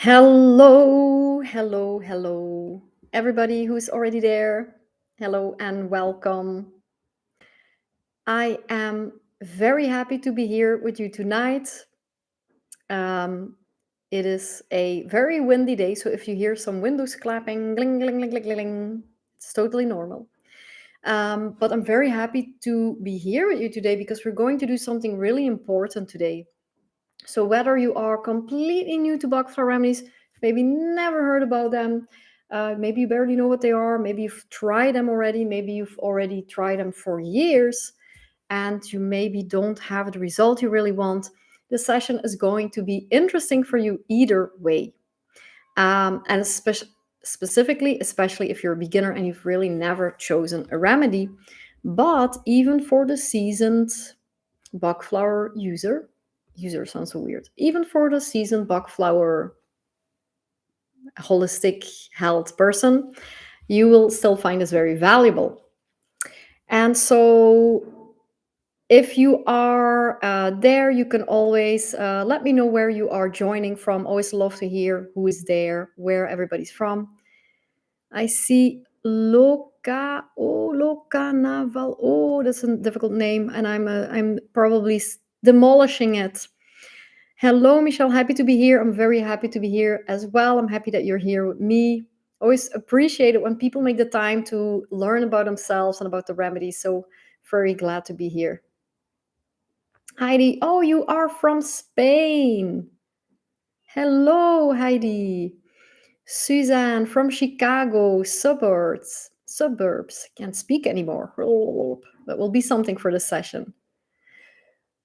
Hello, hello, hello. Everybody who's already there, hello and welcome. I am very happy to be here with you tonight. Um, it is a very windy day, so if you hear some windows clapping, gling, gling, gling, gling, gling, it's totally normal. But I'm very happy to be here with you today because we're going to do something really important today. So whether you are completely new to Bach Flower Remedies, maybe never heard about them, maybe you barely know what they are, maybe you've tried them already, maybe you've already tried them for years, and you maybe don't have the result you really want, this session is going to be interesting for you either way. And specifically, especially if you're a beginner and you've really never chosen a remedy, but even for the seasoned Bach flower user sounds so weird. Even for the seasoned Bach flower holistic health person, you will still find this very valuable. And so, if you are there, you can always let me know where you are joining from. Always love to hear who is there, where everybody's from. I see Loca Naval. Oh, that's a difficult name, and I'm probably demolishing it. Hello, Michelle. Happy to be here. I'm very happy to be here as well. I'm happy that you're here with me. Always appreciate it when people make the time to learn about themselves and about the remedies. So, very glad to be here. Heidi, oh, you are from Spain. Hello, Heidi. Suzanne from Chicago, suburbs. Suburbs. Can't speak anymore. That will be something for the session.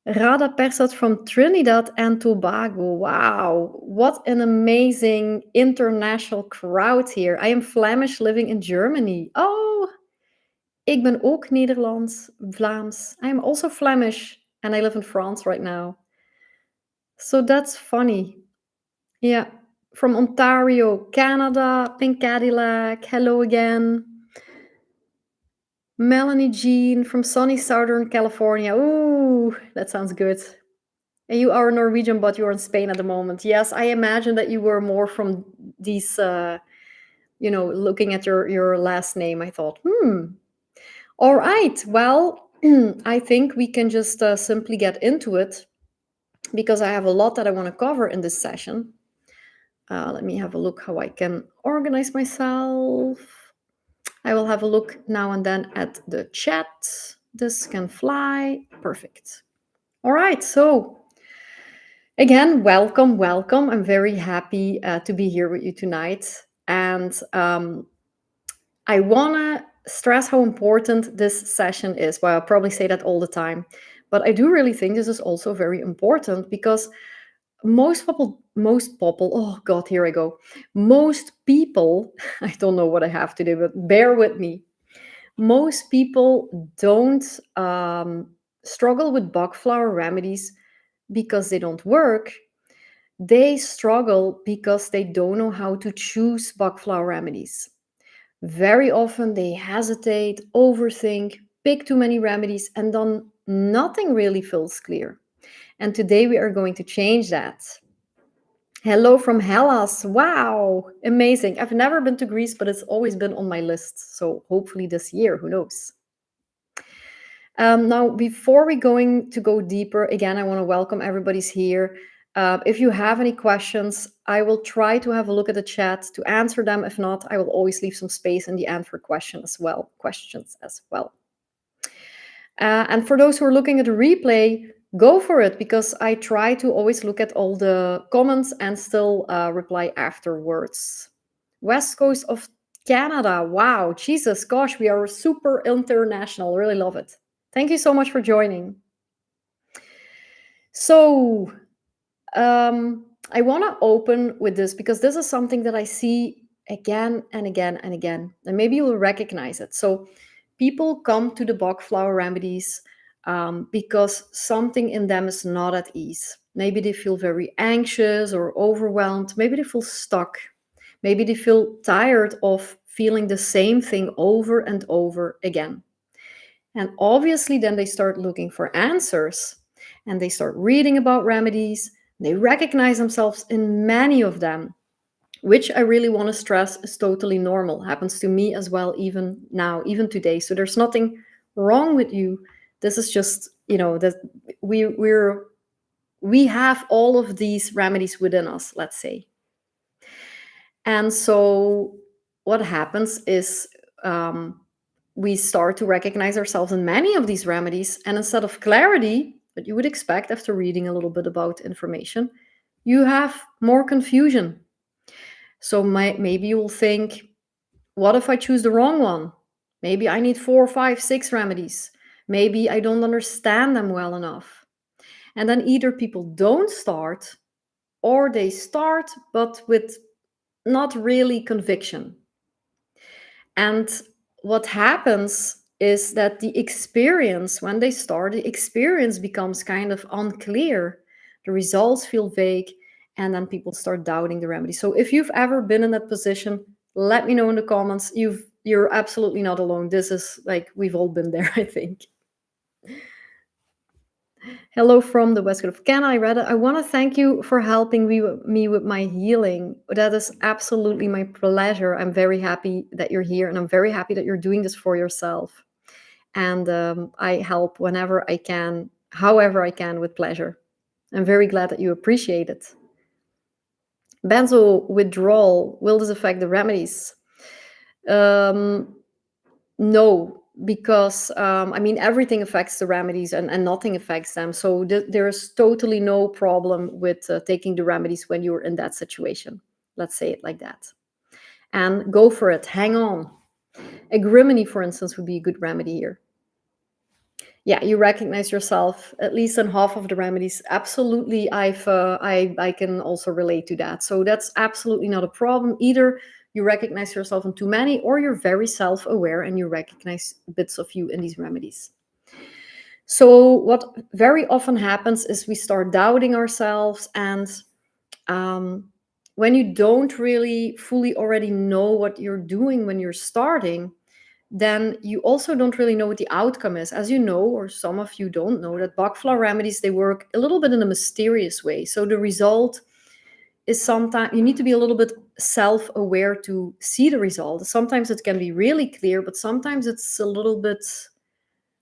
Rada Persat from Trinidad and Tobago. Wow, what an amazing international crowd here. I am Flemish living in Germany. Oh, ik ben ook Nederlands, Vlaams. I am also Flemish and I live in France right now. So that's funny. Yeah, from Ontario, Canada, Pink Cadillac. Hello again. Melanie Jean from sunny Southern California. Ooh, that sounds good. And you are Norwegian, but you're in Spain at the moment. Yes, I imagine that you were more from these, looking at your last name. I thought, all right. Well, I think we can just simply get into it because I have a lot that I want to cover in this session. Let me have a look how I can organize myself. I will have a look now and then at the chat. This can fly. Perfect. All right. So, again, welcome, welcome. I'm very happy to be here with you tonight. And I want to stress how important this session is. Well, I'll probably say that all the time. But I do really think this is also very important because oh God, here I go. Most people, I don't know what I have to do, but bear with me. Most people don't struggle with Bach flower remedies because they don't work. They struggle because they don't know how to choose Bach flower remedies. Very often they hesitate, overthink, pick too many remedies, and then nothing really feels clear. And today we are going to change that. Hello from Hellas. Wow, amazing. I've never been to Greece, but it's always been on my list. So hopefully this year, who knows? Now, before we going to go deeper, again, I want to welcome everybody's here. If you have any questions, I will try to have a look at the chat to answer them. If not, I will always leave some space in the end for questions as well. And for those who are looking at the replay, go for it because I try to always look at all the comments and still reply afterwards. West Coast of Canada. Wow, Jesus, gosh, we are super international. Really love it. Thank you so much for joining. So, I want to open with this because this is something that I see again and again and again, and maybe you will recognize it. So, people come to the Bach Flower Remedies because something in them is not at ease. Maybe they feel very anxious or overwhelmed. Maybe they feel stuck. Maybe they feel tired of feeling the same thing over and over again. And obviously, then they start looking for answers and they start reading about remedies. They recognize themselves in many of them. which I really want to stress is totally normal. Happens to me as well, even now, even today. So there's nothing wrong with you. This is just, that we're we have all of these remedies within us, let's say. And so what happens is, um, we start to recognize ourselves in many of these remedies. And instead of clarity, that you would expect after reading a little bit about information, you have more confusion. So maybe you'll think, what if I choose the wrong one? Maybe I need four, five, six remedies. Maybe I don't understand them well enough. And then either people don't start, or they start but with not really conviction. And what happens is that the experience, when they start, the experience becomes kind of unclear. The results feel vague, and then people start doubting the remedy. So if you've ever been in that position, let me know in the comments. You're absolutely not alone. This is like, we've all been there, I think. Hello from the West Coast of Canada. I read it. I want to thank you for helping me with my healing. That is absolutely my pleasure. I'm very happy that you're here, and I'm very happy that you're doing this for yourself. And I help whenever I can, however I can, with pleasure. I'm very glad that you appreciate it. Benzo withdrawal, will this affect the remedies? Um, No, because I mean, everything affects the remedies, and nothing affects them. So there's totally no problem with taking the remedies when you're in that situation. Let's say it like that. And go for it. Hang on. Agrimony, for instance, would be a good remedy here. Yeah, you recognize yourself at least in half of the remedies. Absolutely, I can also relate to that. So that's absolutely not a problem. Either you recognize yourself in too many, or you're very self-aware and you recognize bits of you in these remedies. So what very often happens is we start doubting ourselves, and um, when you don't really fully already know what you're doing when you're starting, then you also don't really know what the outcome is. As you know, or some of you don't know, that Bach Flower Remedies, they work a little bit in a mysterious way. So the result is, sometimes you need to be a little bit self-aware to see the result. Sometimes it can be really clear, but sometimes it's a little bit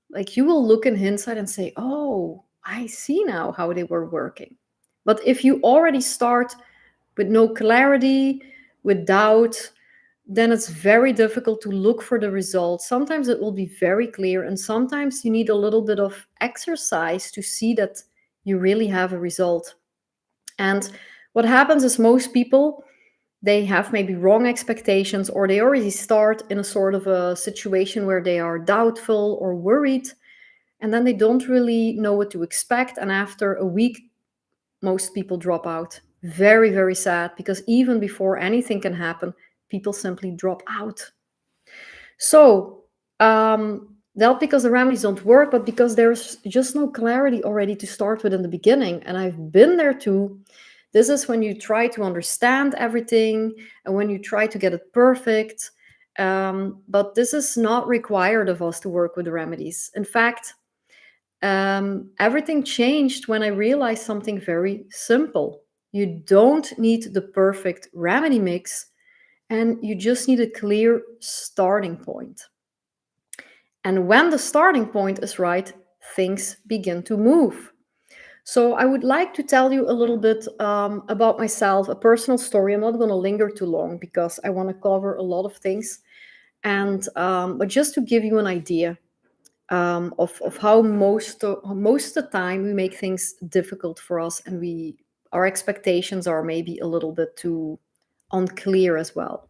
like you will look in hindsight and say, oh, I see now how they were working. But if you already start with no clarity, with doubt, then it's very difficult to look for the results. Sometimes it will be very clear, and sometimes you need a little bit of exercise to see that you really have a result. And what happens is, most people, they have maybe wrong expectations, or they already start in a sort of a situation where they are doubtful or worried, and then they don't really know what to expect. And after a week, most people drop out. Very, very sad, because even before anything can happen, people simply drop out. So, not because the remedies don't work, but because there's just no clarity already to start with in the beginning. And I've been there too. This is when you try to understand everything and when you try to get it perfect. But this is not required of us to work with the remedies. In fact, everything changed when I realized something very simple. You don't need the perfect remedy mix, and you just need a clear starting point. And when the starting point is right, things begin to move. So I would like to tell you a little bit about myself, a personal story. I'm not going to linger too long because I want to cover a lot of things. And but just to give you an idea of how most of the time we make things difficult for us, and our expectations are maybe a little bit too unclear as well.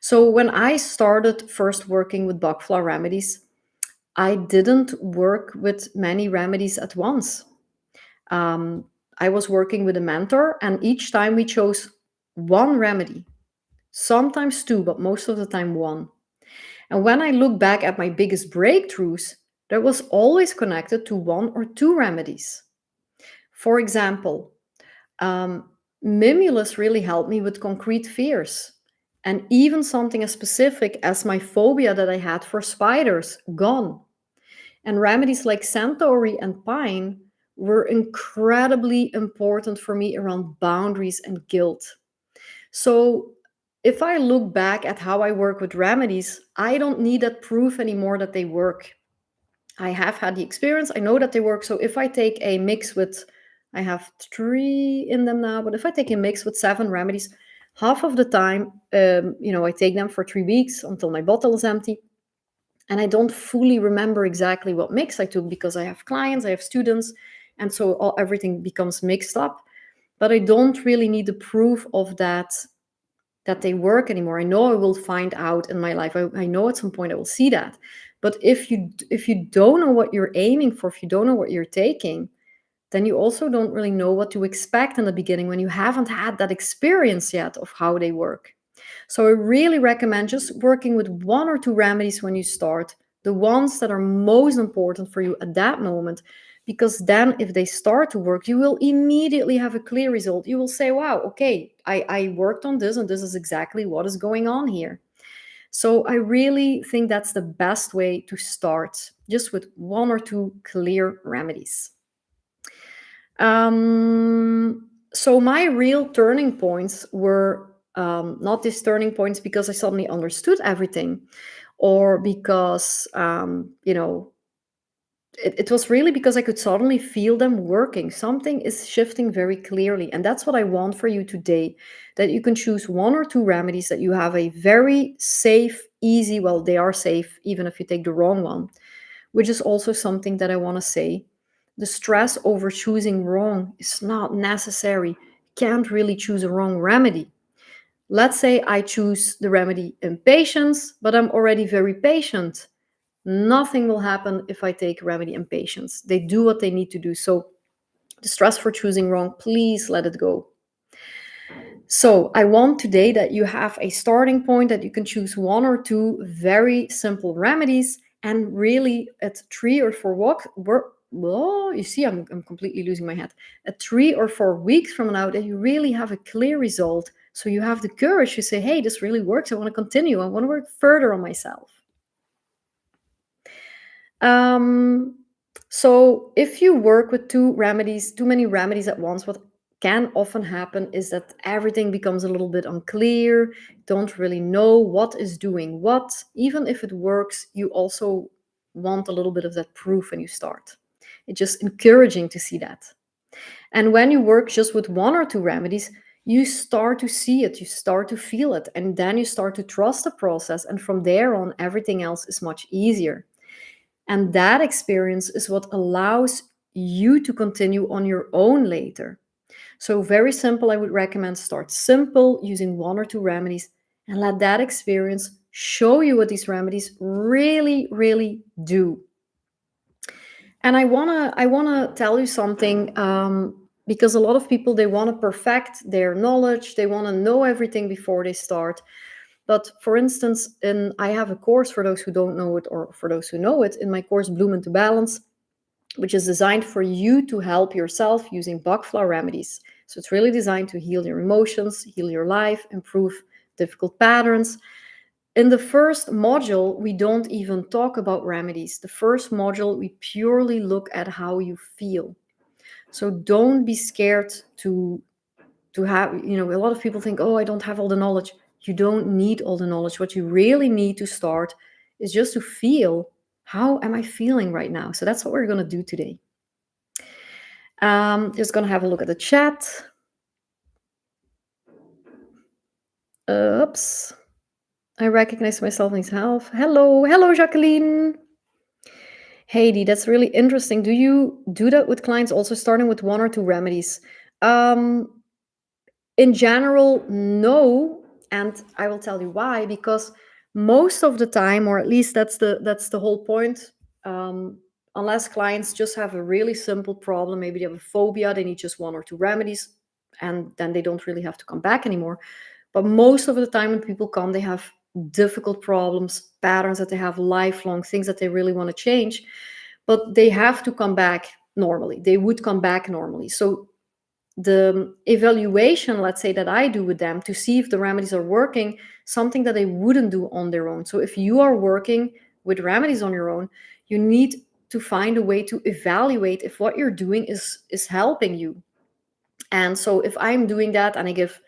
So when I started first working with Bach Flower Remedies, I didn't work with many remedies at once. Um, I was working with a mentor, and each time we chose one remedy, sometimes two, but most of the time one. And when I look back at my biggest breakthroughs, that was always connected to one or two remedies. For example, Mimulus really helped me with concrete fears. And even something as specific as my phobia that I had for spiders, gone. And remedies like Centauri and Pine were incredibly important for me around boundaries and guilt. So if I look back at how I work with remedies, I don't need that proof anymore that they work. I have had the experience. I know that they work. So if I take a mix with, I have three in them now, but if I take a mix with 7 remedies, half of the time, I take them for 3 weeks until my bottle is empty. And I don't fully remember exactly what mix I took because I have clients, I have students, and so everything becomes mixed up. But I don't really need the proof of that they work anymore. I know I will find out in my life. I know at some point I will see that. But if you don't know what you're aiming for, if you don't know what you're taking, then you also don't really know what to expect in the beginning when you haven't had that experience yet of how they work. So I really recommend just working with 1 or 2 remedies when you start, the ones that are most important for you at that moment. Because then, if they start to work, you will immediately have a clear result. You will say, wow, okay, I worked on this, and this is exactly what is going on here. So I really think that's the best way to start, just with 1 or 2 clear remedies. So my real turning points were not these turning points because I suddenly understood everything, or because it was really because I could suddenly feel them working. Something is shifting very clearly, and that's what I want for you today. That you can choose 1 or 2 remedies that you have a very safe, easy. Well, they are safe even if you take the wrong one, which is also something that I want to say. The stress over choosing wrong is not necessary. You can't really choose a wrong remedy. Let's say I choose the remedy impatience, but I'm already very patient. Nothing will happen if I take remedy impatience. They do what they need to do. So the stress for choosing wrong, please let it go. So I want today that you have a starting point, that you can choose 1 or 2 very simple remedies, and really at 3 or 4 work. Oh, you see, I'm completely losing my head. At 3 or 4 weeks from now, that you really have a clear result. So you have the courage to say, hey, this really works. I want to continue. I want to work further on myself. Um, so if you work with too many remedies at once, what can often happen is that everything becomes a little bit unclear, don't really know what is doing what. Even if it works, you also want a little bit of that proof when you start. It's just encouraging to see that. And when you work just with 1 or 2 remedies, you start to see it, you start to feel it, and then you start to trust the process. And from there on, everything else is much easier. And that experience is what allows you to continue on your own later. So, very simple, I would recommend start simple using 1 or 2 remedies and let that experience show you what these remedies really, really do. And I wanna tell you something, because a lot of people, they want to perfect their knowledge, they want to know everything before they start. But for instance, I have a course, for those who don't know it or for those who know it, in my course Bloom into Balance, which is designed for you to help yourself using Bach Flower Remedies. So it's really designed to heal your emotions, heal your life, improve difficult patterns. In the first module, we don't even talk about remedies. The first module, we purely look at how you feel. So don't be scared to have, a lot of people think, oh, I don't have all the knowledge. You don't need all the knowledge. What you really need to start is just to feel, how am I feeling right now? So that's what we're going to do today. Just going to have a look at the chat. Oops. I recognize myself in health. Hello, Jacqueline. Heidi, that's really interesting. Do you do that with clients also, starting with 1 or 2 remedies? Um, in general, no, and I will tell you why. Because most of the time, or at least that's the whole point. Unless clients just have a really simple problem, maybe they have a phobia, they need just 1 or 2 remedies, and then they don't really have to come back anymore. But most of the time, when people come, they have difficult problems, patterns that they have, lifelong things that they really want to change, but they have to come back normally. They would come back normally. So the evaluation, let's say, that I do with them to see if the remedies are working, something that they wouldn't do on their own. So if you are working with remedies on your own, you need to find a way to evaluate if what you're doing is helping you. And so if I'm doing that and I give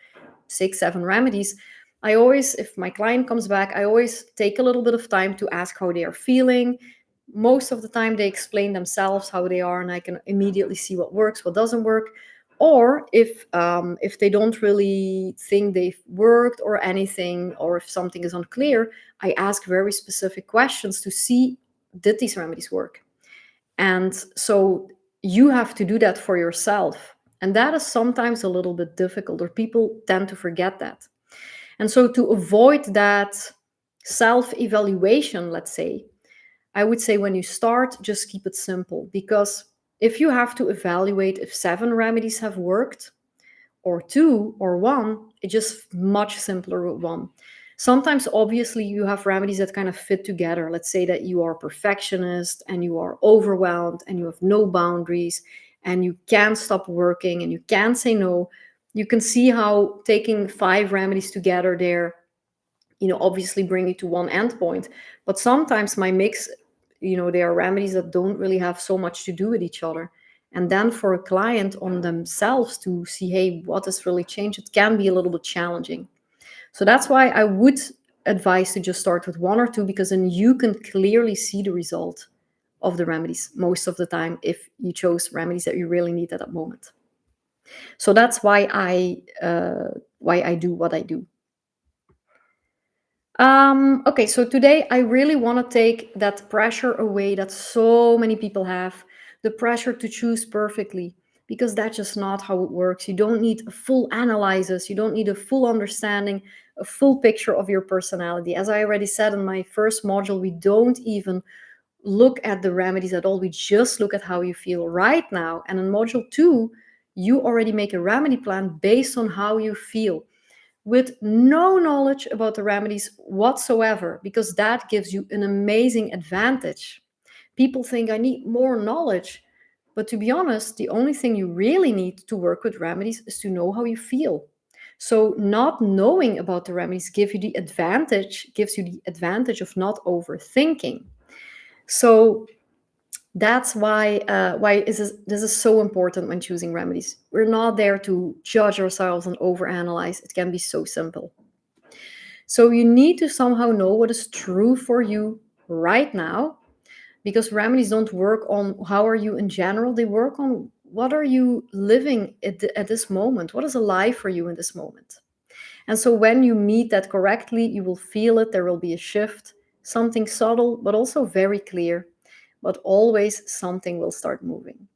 6, 7 remedies, I always, if my client comes back, I always take a little bit of time to ask how they are feeling. Most of the time, they explain themselves how they are, and I can immediately see what works, what doesn't work. Or if they don't really think they've worked or anything, or if something is unclear, I ask very specific questions to see, did these remedies work? And so you have to do that for yourself. And that is sometimes a little bit difficult, or people tend to forget that. And so to avoid that self evaluation, let's say, I would say when you start, just keep it simple. Because if you have to evaluate if 7 remedies have worked, or 2 or 1, it's just much simpler with 1. Sometimes, obviously, you have remedies that kind of fit together. Let's say that you are a perfectionist and you are overwhelmed and you have no boundaries and you can't stop working and you can't say no. You can see how taking 5 remedies together there, obviously bring you to one endpoint. But sometimes my mix, there are remedies that don't really have so much to do with each other. And then for a client on themselves to see, hey, what has really changed, it can be a little bit challenging. So that's why I would advise to just start with 1 or 2, because then you can clearly see the result of the remedies most of the time if you chose remedies that you really need at that moment. So that's why I do what I do. Okay, so today I really want to take that pressure away that so many people have, the pressure to choose perfectly, because that's just not how it works. You don't need a full analysis, you don't need a full understanding, a full picture of your personality. As I already said in my first module, we don't even look at the remedies at all. We just look at how you feel right now. And in module 2, you already make a remedy plan based on how you feel, with no knowledge about the remedies whatsoever, because that gives you an amazing advantage. People think I need more knowledge, but to be honest, the only thing you really need to work with remedies is to know how you feel. So not knowing about the remedies gives you the advantage of not overthinking. So that's why this is so important when choosing remedies. We're not there to judge ourselves and overanalyze. It can be so simple. So you need to somehow know what is true for you right now, because remedies don't work on how are you in general. They work on what are you living at this moment. What is alive for you in this moment? And so when you meet that correctly, you will feel it. There will be a shift, something subtle, but also very clear. But always something will start moving.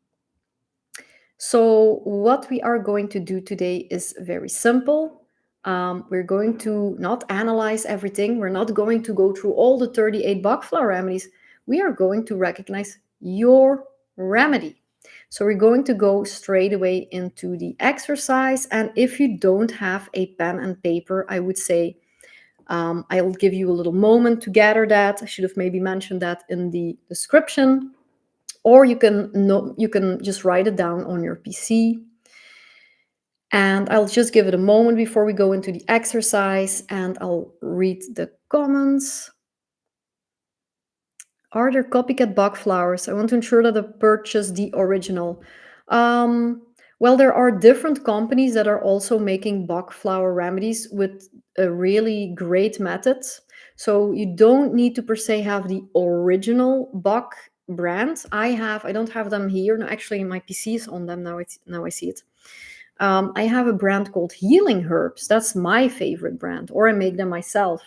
So, what we are going to do today is very simple. We're going to not analyze everything. We're not going to go through all the 38 Bach Flower remedies. We are going to recognize your remedy. So, we're going to go straight away into the exercise. And if you don't have a pen and paper, I would say I'll give you a little moment to gather that. I should have maybe mentioned that in the description, or you can just write it down on your PC. And I'll just give it a moment before we go into the exercise, and I'll read the comments. Are there copycat Bach flowers? I want to ensure that I purchase the original. Um, well, there are different companies that are also making Bach flower remedies with a really great method. So you don't need to per se have the original Bach brand. I don't have them here. No, actually, my PC is on them now. Now I see it. I have a brand called Healing Herbs. That's my favorite brand, or I make them myself.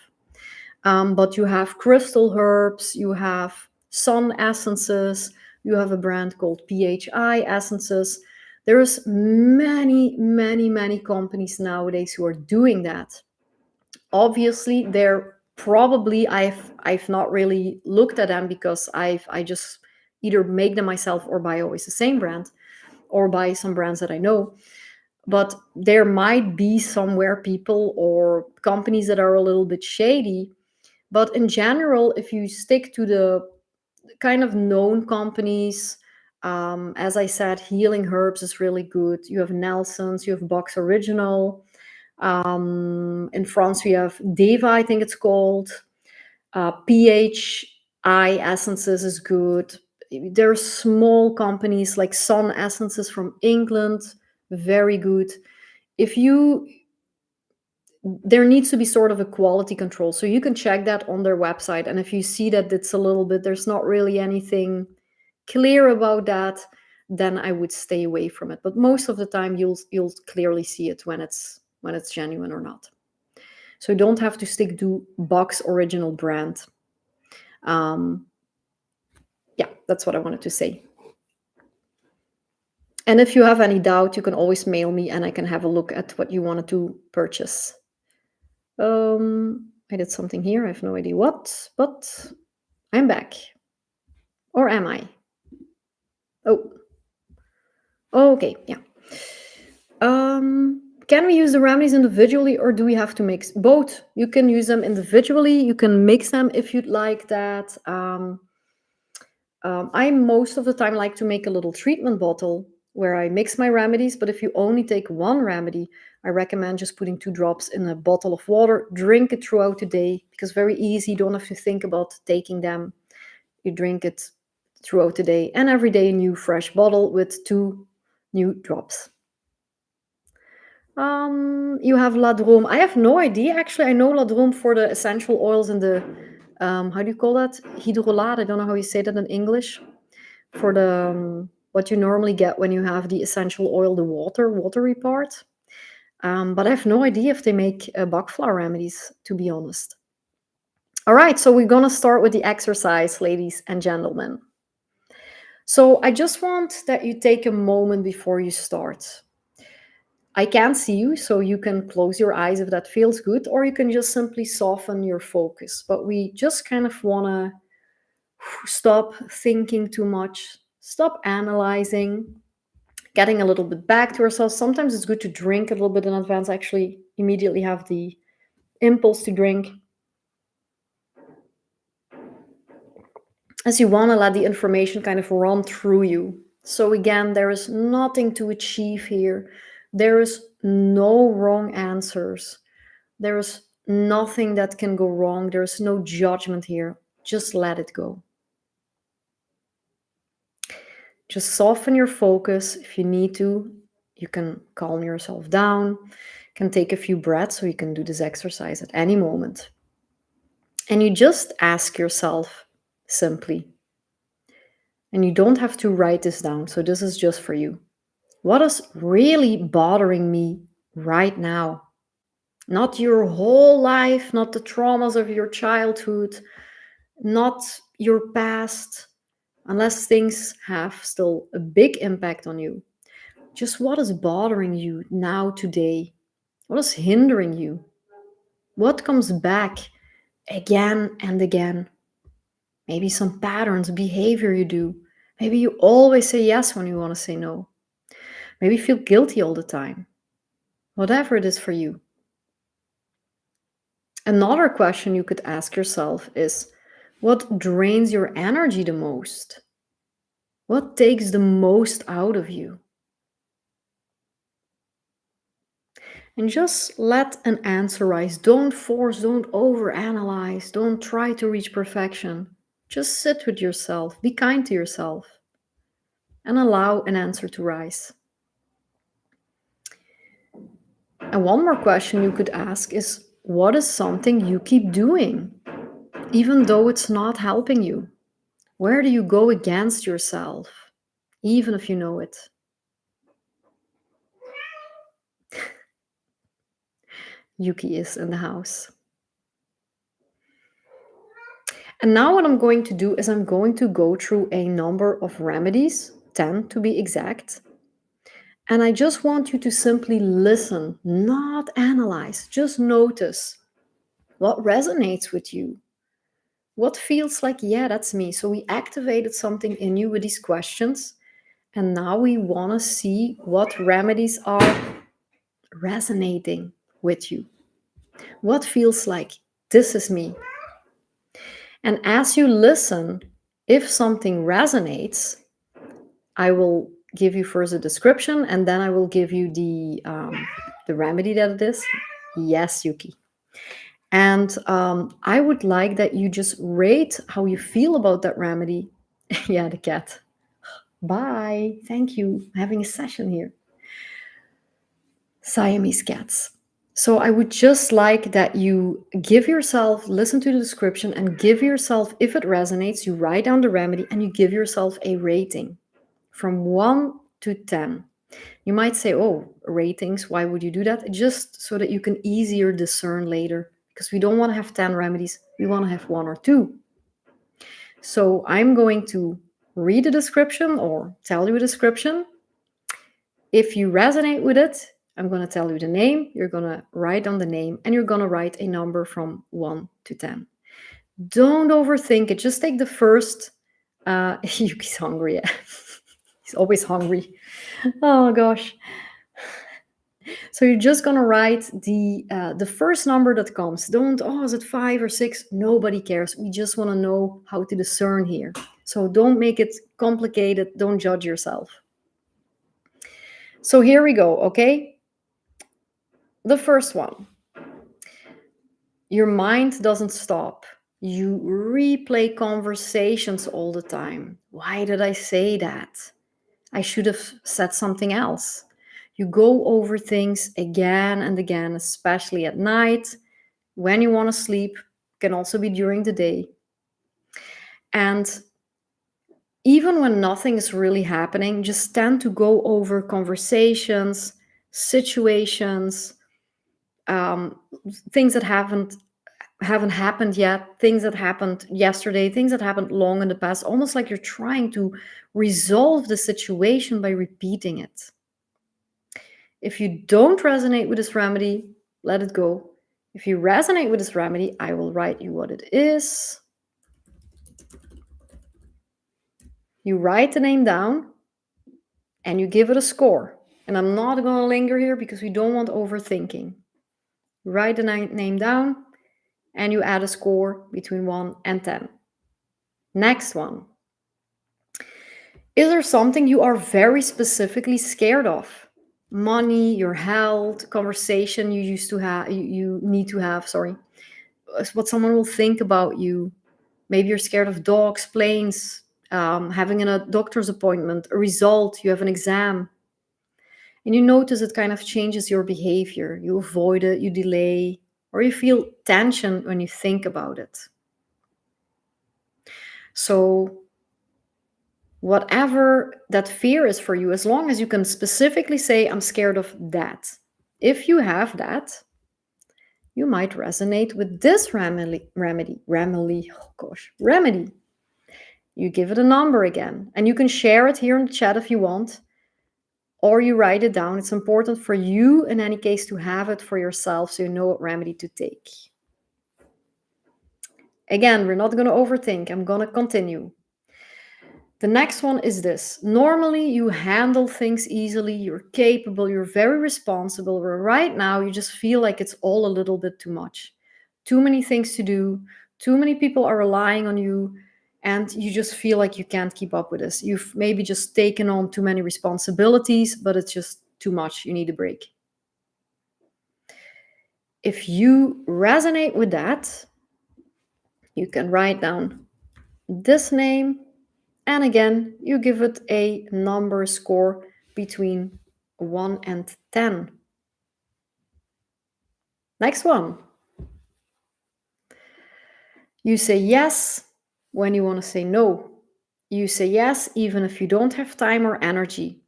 But you have crystal herbs, you have sun essences, you have a brand called PHI essences. There's many, many, many companies nowadays who are doing that. Obviously, they're probably I've not really looked at them, because I just either make them myself or buy always the same brand, or buy some brands that I know. But there might be somewhere people or companies that are a little bit shady. But in general, if you stick to the kind of known companies, as I said, Healing Herbs is really good. You have Nelson's, you have Box Original. In France, we have Deva, I think it's called. PHI Essences is good. There are small companies like Sun Essences from England, very good. If you there needs to be sort of a quality control. So you can check that on their website. And if you see that it's a little bit, there's not really anything clear about that, then I would stay away from it. But most of the time you'll clearly see it when it's genuine or not. So you don't have to stick to Bach's original brand. Um, yeah, that's what I wanted to say. And if you have any doubt, you can always mail me and I can have a look at what you wanted to purchase. I did something here. I have no idea what, but I'm back. Or am I? Oh, okay, yeah. Can we use the remedies individually or do we have to mix both? You can use them individually. You can mix them if you'd like that. I most of the time like to make a little treatment bottle where I mix my remedies. But if you only take one remedy, I recommend just putting 2 drops in a bottle of water. Drink it throughout the day because very easy. You don't have to think about taking them. You drink it throughout the day and every day a new fresh bottle with 2 new drops. You have La Drôme. I have no idea. Actually, I know La Drôme for the essential oils and the how do you call that? Hydrolat. I don't know how you say that in English. For the what you normally get when you have the essential oil, the watery part. But I have no idea if they make Bach Flower Remedies, to be honest. All right, so we're gonna start with the exercise, ladies and gentlemen. So I just want that you take a moment before you start. I can't see you, so you can close your eyes if that feels good, or you can just simply soften your focus. But we just kind of want to stop thinking too much, stop analyzing, getting a little bit back to ourselves. Sometimes it's good to drink a little bit in advance, actually, immediately have the impulse to drink, as you want to let the information kind of run through you. So, again, there is nothing to achieve here, there is no wrong answers. There is nothing that can go wrong. There's no judgment here. Just let it go. Just soften your focus if you need to. You can calm yourself down. You can take a few breaths, so you can do this exercise at any moment. And you just ask yourself simply, and you don't have to write this down, so this is just for you. What is really bothering me right now? Not your whole life, not the traumas of your childhood, not your past, unless things have still a big impact on you. Just what is bothering you now, today? What is hindering you? What comes back again and again? Maybe some patterns, behavior you do. Maybe you always say yes when you want to say no. Maybe you feel guilty all the time. Whatever it is for you. Another question you could ask yourself is, what drains your energy the most? What takes the most out of you? And just let an answer rise. Don't force, don't overanalyze, don't try to reach perfection. Just sit with yourself, be kind to yourself, and allow an answer to rise. And one more question you could ask is, what is something you keep doing, even though it's not helping you? Where do you go against yourself, even if you know it? Yuki is in the house. And now what I'm going to do is I'm going to go through a number of remedies, 10 to be exact. And I just want you to simply listen, not analyze, just notice what resonates with you. What feels like, yeah, that's me. So we activated something in you with these questions. And now we want to see what remedies are resonating with you. What feels like, this is me. And as you listen, if something resonates, I will give you first a description and then I will give you the remedy that it is. Yes, Yuki. And I would like that you just rate how you feel about that remedy. Yeah, the cat. Bye. Thank you. Having a session here. Siamese cats. So I would just like that you give yourself, listen to the description and give yourself, if it resonates, you write down the remedy and you give yourself a rating from 1 to 10. You might say, oh, ratings, why would you do that? Just so that you can easier discern later, because we don't want to have 10 remedies, we want to have 1 or 2. So I'm going to read a description or tell you a description. If you resonate with it, I'm going to tell you the name, you're going to write down the name, and you're going to write a number from 1 to 10. Don't overthink it. Just take the first. Yuki's hungry. He's always hungry. Oh gosh. So you're just gonna write the first number that comes. Don't, oh, is it 5 or 6? Nobody cares. We just want to know how to discern here. So don't make it complicated. Don't judge yourself. So here we go, okay? The first one. Your mind doesn't stop. You replay conversations all the time. Why did I say that? I should have said something else. You go over things again and again, especially at night, when you want to sleep, can also be during the day. And even when nothing is really happening, just tend to go over conversations, situations, um, things that haven't happened yet, things that happened yesterday, things that happened long in the past, almost like you're trying to resolve the situation by repeating it. If you don't resonate with this remedy, let it go. If you resonate with this remedy, I will write you what it is. You write the name down and you give it a score. And I'm not going to linger here because we don't want overthinking. You write the name down and you add a score between 1 and 10. Next one. Is there something you are very specifically scared of? Money, your health, conversation you used to have, you need to have, sorry. What someone will think about you. Maybe you're scared of dogs, planes, having a doctor's appointment, a result, you have an exam. And you notice it kind of changes your behavior. You avoid it, you delay, or you feel tension when you think about it. So whatever that fear is for you, as long as you can specifically say, I'm scared of that. If you have that, you might resonate with this remedy. Oh gosh, remedy. You give it a number again, and you can share it here in the chat if you want, or you write it down. It's important for you, in any case, to have it for yourself so you know what remedy to take. Again, we're not going to overthink. I'm going to continue. The next one is this. Normally, you handle things easily, you're capable, you're very responsible. But right now, you just feel like it's all a little bit too much. Too many things to do, too many people are relying on you, and you just feel like you can't keep up with this. You've maybe just taken on too many responsibilities, but it's just too much. You need a break. If you resonate with that, you can write down this name. And again, you give it a number score between 1 and 10. Next one. You say yes when you want to say no. You say yes even if you don't have time or energy.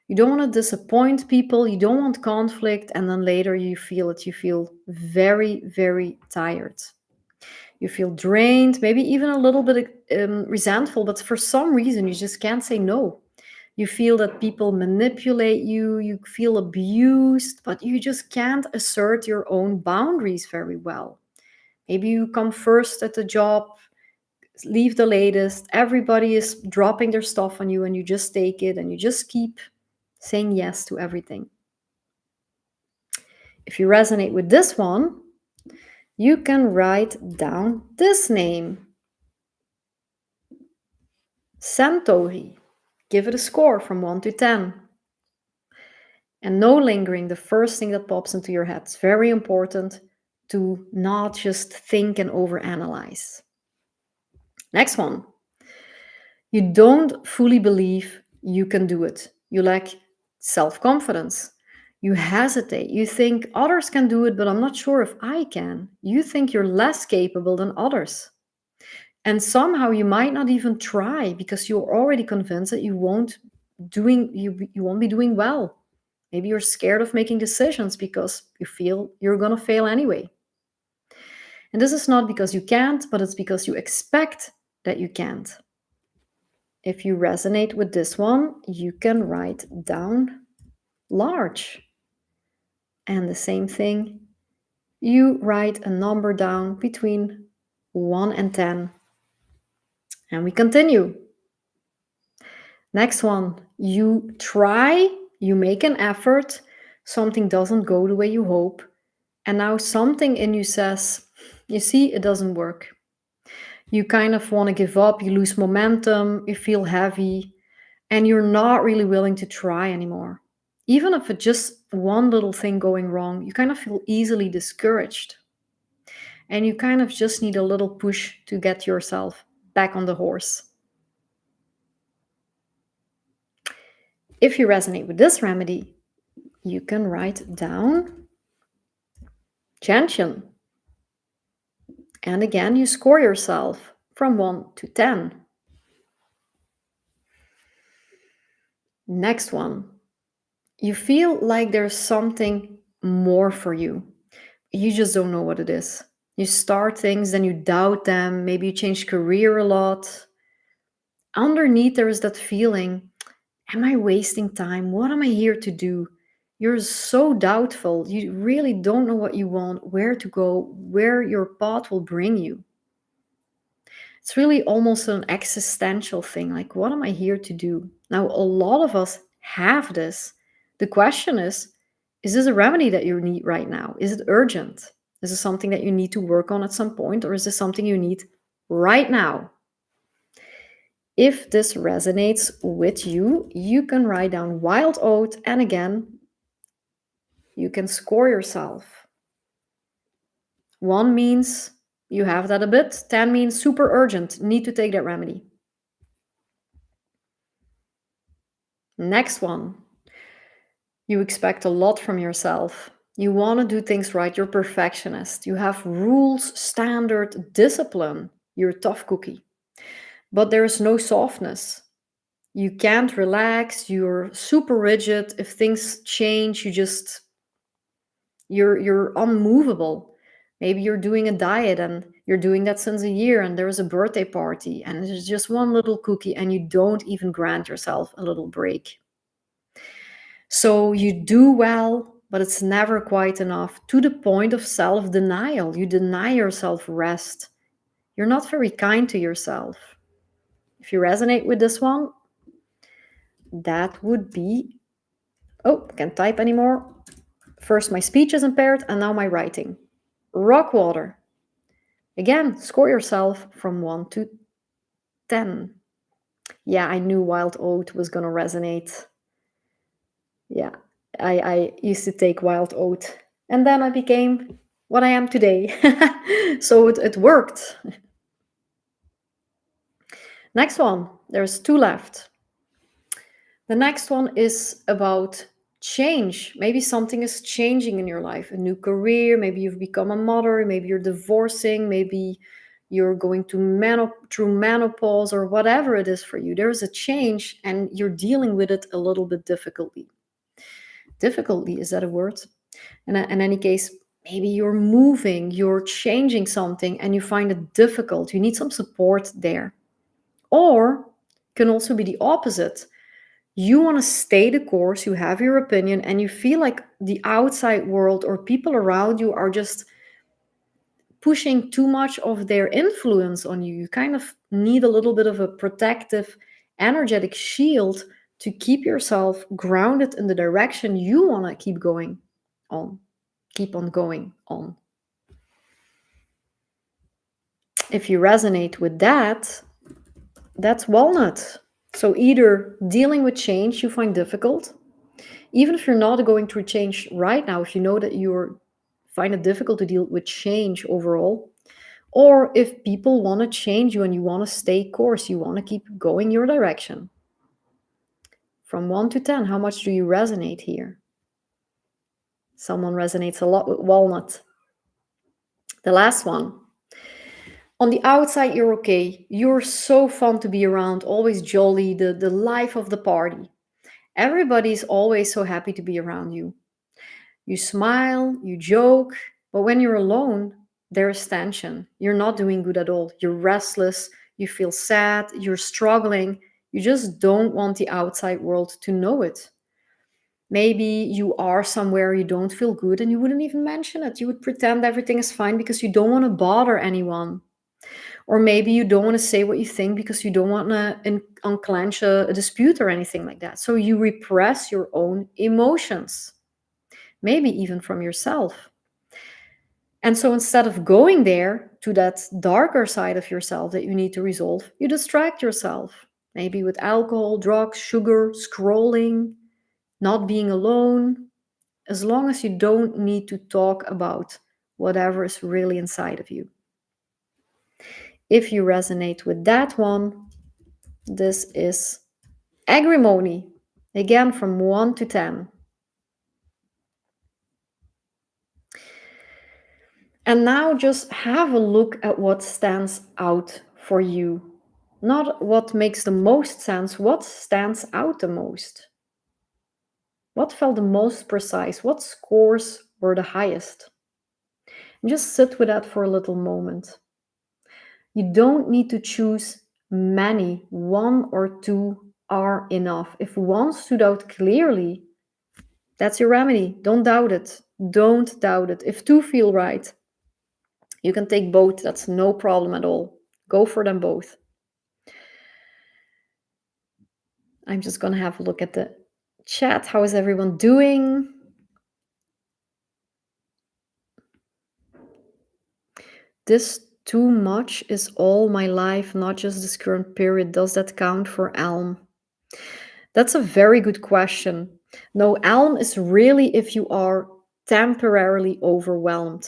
You don't want to disappoint people, you don't want conflict, and then later you feel it. You feel very, very tired. You feel drained, maybe even a little bit resentful, but for some reason you just can't say no. You feel that people manipulate you, you feel abused, but you just can't assert your own boundaries very well. Maybe you come first at the job, leave the latest, everybody is dropping their stuff on you, and you just take it and you just keep saying yes to everything. If you resonate with this one, you can write down this name. Centauri. Give it a score from 1 to 10. And no lingering, the first thing that pops into your head. It's very important to not just think and overanalyze. Next one. You don't fully believe you can do it. You lack self-confidence. You hesitate. You think others can do it, but I'm not sure if I can. You think you're less capable than others. And somehow you might not even try because you're already convinced that you won't be doing well. Maybe you're scared of making decisions because you feel you're going to fail anyway. And this is not because you can't, but it's because you expect that you can't. If you resonate with this one, you can write down large. And the same thing, you write a number down between 1 and 10. And we continue. Next one, you try, you make an effort, something doesn't go the way you hope, and now something in you says, you see, it doesn't work. You kind of want to give up, you lose momentum, you feel heavy, and you're not really willing to try anymore. Even if it's just one little thing going wrong, you kind of feel easily discouraged. And you kind of just need a little push to get yourself back on the horse. If you resonate with this remedy, you can write down gentian. And again, you score yourself from 1 to 10. Next one. You feel like there's something more for you. You just don't know what it is. You start things, then you doubt them. Maybe you change career a lot. Underneath, there is that feeling, am I wasting time? What am I here to do? You're so doubtful. You really don't know what you want, where to go, where your path will bring you. It's really almost an existential thing. Like, what am I here to do? Now, a lot of us have this. The question is this a remedy that you need right now? Is it urgent? Is it something that you need to work on at some point, or is this something you need right now? If this resonates with you, you can write down wild oat, and again, you can score yourself. 1 means you have that a bit, 10 means super urgent, need to take that remedy. Next one. You expect a lot from yourself. You want to do things right. You're perfectionist. You have rules, standard, discipline. You're a tough cookie. But there is no softness. You can't relax. You're super rigid. If things change, you're unmovable. Maybe you're doing a diet and you're doing that since a year and there's a birthday party and there's just one little cookie and you don't even grant yourself a little break. So you do well, but it's never quite enough, to the point of self-denial. You deny yourself rest. You're not very kind to yourself. If you resonate with this one, that would be, oh, I can't type anymore. First my speech is impaired and now my writing. Rock water. Again, score yourself from 1 to 10. Yeah, I knew wild oat was going to resonate. Yeah, I used to take wild oat and then I became what I am today. So it worked. Next one, there's 2 left. The next one is about change. Maybe something is changing in your life, a new career, maybe you've become a mother, maybe you're divorcing, maybe you're going through menopause or whatever it is for you. There's a change and you're dealing with it a little bit difficultly. Difficultly, is that a word? In any case, maybe you're moving, you're changing something and you find it difficult. You need some support there. Or can also be the opposite. You want to stay the course, you have your opinion, and you feel like the outside world or people around you are just pushing too much of their influence on you. You kind of need a little bit of a protective, energetic shield to keep yourself grounded in the direction you want to keep going on. Keep on going on. If you resonate with that, that's walnut. So either dealing with change you find difficult, even if you're not going through change right now, if you know that you find it difficult to deal with change overall, or if people want to change you and you want to stay course, you want to keep going your direction. From 1 to 10, how much do you resonate here? Someone resonates a lot with walnut. The last one. On the outside, you're okay. You're so fun to be around, always jolly, the life of the party. Everybody's always so happy to be around you. You smile, you joke, but when you're alone, there's tension. You're not doing good at all. You're restless, you feel sad, you're struggling. You just don't want the outside world to know it. Maybe you are somewhere you don't feel good and you wouldn't even mention it. You would pretend everything is fine because you don't want to bother anyone. Or maybe you don't want to say what you think because you don't want to unclench a dispute or anything like that. So you repress your own emotions, maybe even from yourself. And so instead of going there to that darker side of yourself that you need to resolve, you distract yourself, maybe with alcohol, drugs, sugar, scrolling, not being alone, as long as you don't need to talk about whatever is really inside of you. If you resonate with that one, this is agrimony. Again, from 1 to 10. And now just have a look at what stands out for you. Not what makes the most sense, what stands out the most. What felt the most precise? What scores were the highest? And just sit with that for a little moment. You don't need to choose many, one or two are enough. If one stood out clearly, that's your remedy. Don't doubt it. Don't doubt it. If two feel right, you can take both. That's no problem at all. Go for them both. I'm just going to have a look at the chat. How is everyone doing? This too much is all my life, not just this current period. Does that count for Elm? That's a very good question. No, Elm is really if you are temporarily overwhelmed.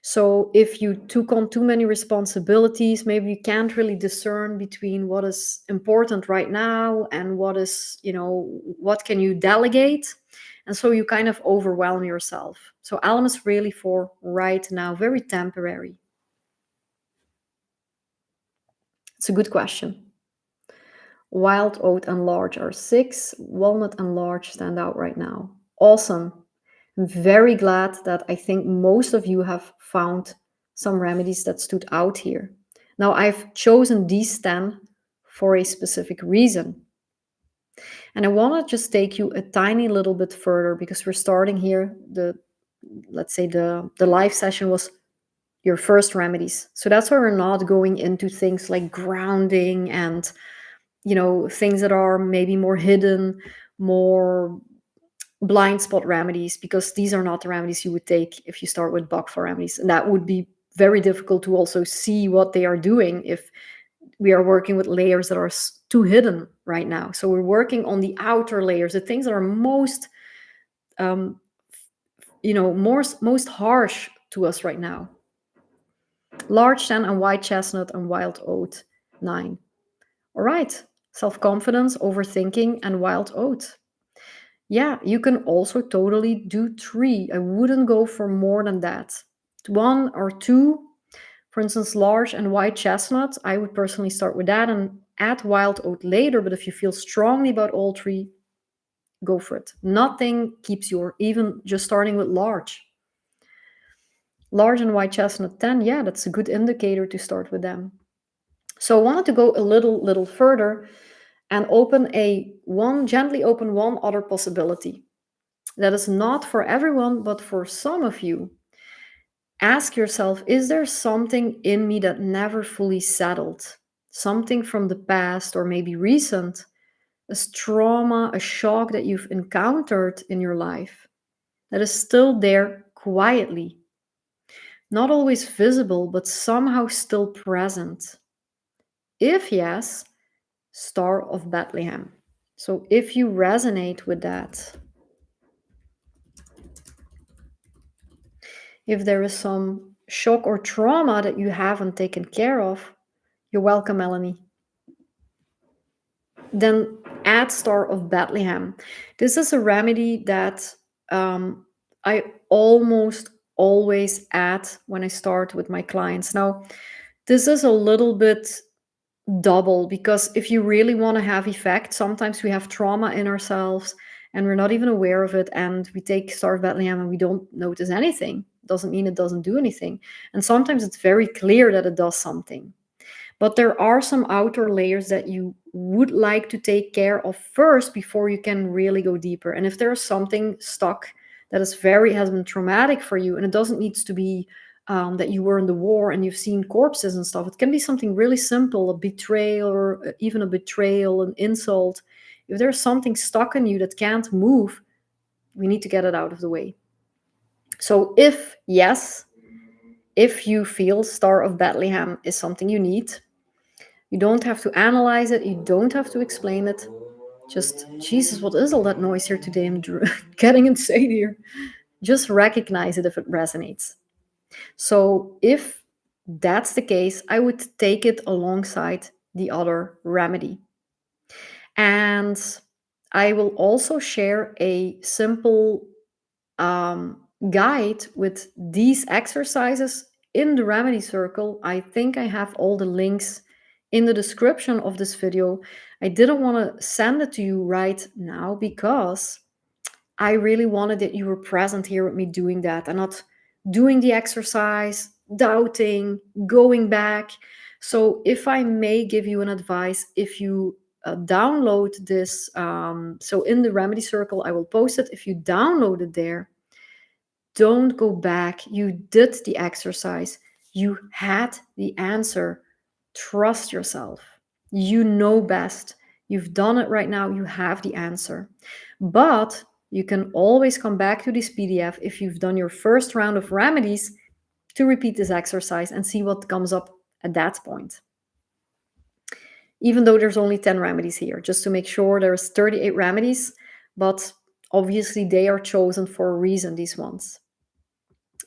So if you took on too many responsibilities, maybe you can't really discern between what is important right now and what is, what can you delegate? And so you kind of overwhelm yourself. So Elm is really for right now, very temporary. It's a good question. Wild oat and large are 6. Walnut and large stand out right now. Awesome. I'm very glad that I think most of you have found some remedies that stood out here. Now, I've chosen these 10 for a specific reason. And I want to just take you a tiny little bit further because we're starting here. Let's say the live session was your first remedies. So that's why we're not going into things like grounding and things that are maybe more hidden, more blind spot remedies, because these are not the remedies you would take if you start with Bach Flower Remedies. And that would be very difficult to also see what they are doing if we are working with layers that are too hidden right now. So we're working on the outer layers, the things that are most, most harsh to us right now. Large 10 and white chestnut and wild oat 9. All right, self-confidence, overthinking, and wild oat. Yeah, you can also totally do 3. I wouldn't go for more than that. 1 or 2, for instance, large and white chestnut, I would personally start with that and add wild oat later. But if you feel strongly about all 3, go for it. Nothing keeps you, or even just starting with large. Large and white chestnut 10, yeah, that's a good indicator to start with them. So I wanted to go a little further and gently open one other possibility. That is not for everyone, but for some of you. Ask yourself, is there something in me that never fully settled? Something from the past or maybe recent? A trauma, a shock that you've encountered in your life that is still there quietly. Not always visible, but somehow still present. If yes, Star of Bethlehem. So if you resonate with that, if there is some shock or trauma that you haven't taken care of, you're welcome, Melanie. Then add Star of Bethlehem. This is a remedy that I almost always add when I start with my clients. Now, this is a little bit double because if you really want to have effect, sometimes we have trauma in ourselves and we're not even aware of it, and we take Star of Bethlehem and we don't notice anything. Doesn't mean it doesn't do anything. And sometimes it's very clear that it does something. But there are some outer layers that you would like to take care of first before you can really go deeper. And if there's something stuck that is very has been traumatic for you, and it doesn't need to be that you were in the war and you've seen corpses and stuff. It can be something really simple, a betrayal, or even a betrayal, an insult. If there's something stuck in you that can't move, we need to get it out of the way. So if yes, if you feel Star of Bethlehem is something you need, you don't have to analyze it. You don't have to explain it. Just, Jesus, what is all that noise here today? I'm getting insane here. Just recognize it if it resonates. So if that's the case, I would take it alongside the other remedy. And I will also share a simple guide with these exercises in the remedy circle. I think I have all the links in the description of this video. I didn't want to send it to you right now because I really wanted that you were present here with me doing that and not doing the exercise, doubting, going back. So, if I may give you an advice, if you download this, so in the remedy circle, I will post it. If you download it there, don't go back. You did the exercise, you had the answer. Trust yourself. You know best. You've done it right now. You have the answer. But you can always come back to this PDF if you've done your first round of remedies to repeat this exercise and see what comes up at that point. Even though there's only 10 remedies here, just to make sure there's 38 remedies, but obviously they are chosen for a reason, these ones.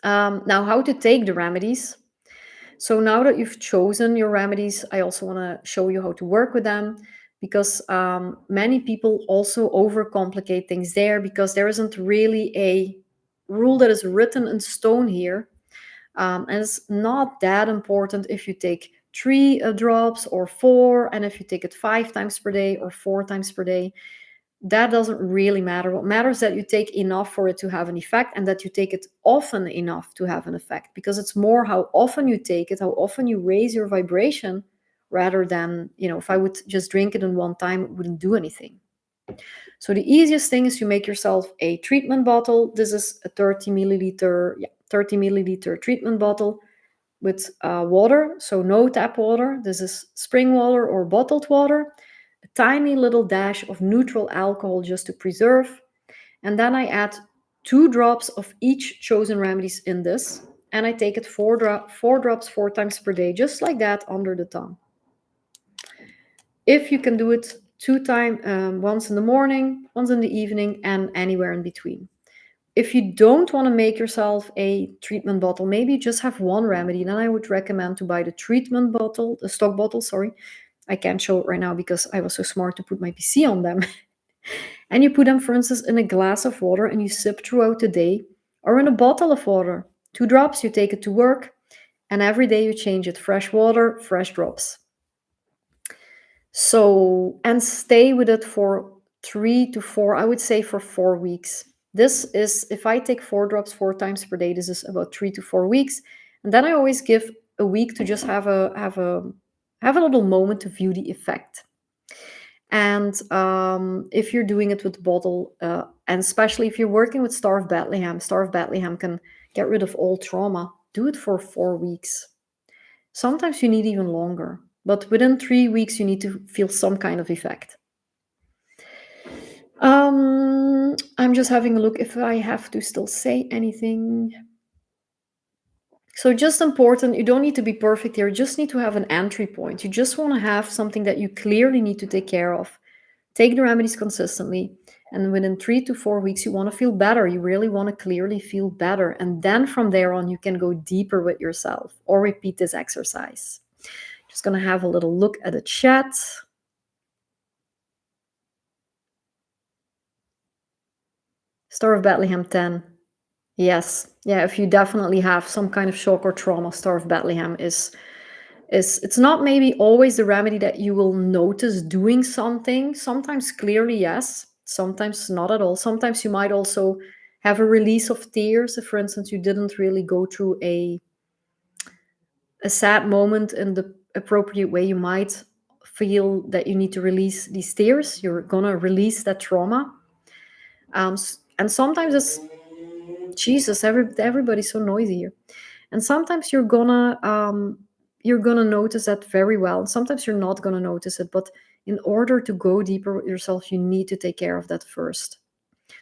Now, how to take the remedies. So now that you've chosen your remedies, I also want to show you how to work with them, because many people also overcomplicate things there because there isn't really a rule that is written in stone here. And it's not that important if you take 3 drops or 4, and if you take it 5 times per day or 4 times per day. That doesn't really matter. What matters is that you take enough for it to have an effect, and that you take it often enough to have an effect, because it's more how often you take it, how often you raise your vibration, rather than, if I would just drink it in one time, it wouldn't do anything. So the easiest thing is you make yourself a treatment bottle. This is a 30 milliliter treatment bottle with water, so no tap water. This is spring water or bottled water. A tiny little dash of neutral alcohol just to preserve. And then I add 2 drops of each chosen remedies in this. And I take it 4 drops 4 times per day, just like that, under the tongue. If you can do it 2 times, once in the morning, once in the evening, and anywhere in between. If you don't want to make yourself a treatment bottle, maybe you just have one remedy, then I would recommend to buy the treatment bottle, the stock bottle, sorry. I can't show it right now because I was so smart to put my PC on them. And you put them, for instance, in a glass of water and you sip throughout the day, or in a bottle of water. 2 drops, you take it to work, and every day you change it. Fresh water, fresh drops. So, and stay with it for 3 to 4, I would say for 4 weeks. This is, if I take 4 drops 4 times per day, this is about 3 to 4 weeks. And then I always give a week to just have a little moment to view the effect. And if you're doing it with bottle, and especially if you're working with Star of Bethlehem can get rid of all trauma. Do it for 4 weeks. Sometimes you need even longer, but within 3 weeks, you need to feel some kind of effect. I'm just having a look if I have to still say anything. So just important, you don't need to be perfect here. You just need to have an entry point. You just want to have something that you clearly need to take care of. Take the remedies consistently, and within 3 to 4 weeks, you want to feel better. You really want to clearly feel better. And then from there on, you can go deeper with yourself or repeat this exercise. Just going to have a little look at the chat. Star of Bethlehem 10. Yes. Yeah, if you definitely have some kind of shock or trauma, Star of Bethlehem is it's not maybe always the remedy that you will notice doing something. Sometimes clearly yes, sometimes not at all. Sometimes you might also have a release of tears if, for instance, you didn't really go through a sad moment in the appropriate way. You might feel that you need to release these tears. You're gonna release that trauma. And sometimes it's Jesus. Everybody's so noisy here. And sometimes you're gonna notice that very well. Sometimes you're not gonna notice it, but in order to go deeper with yourself, you need to take care of that first.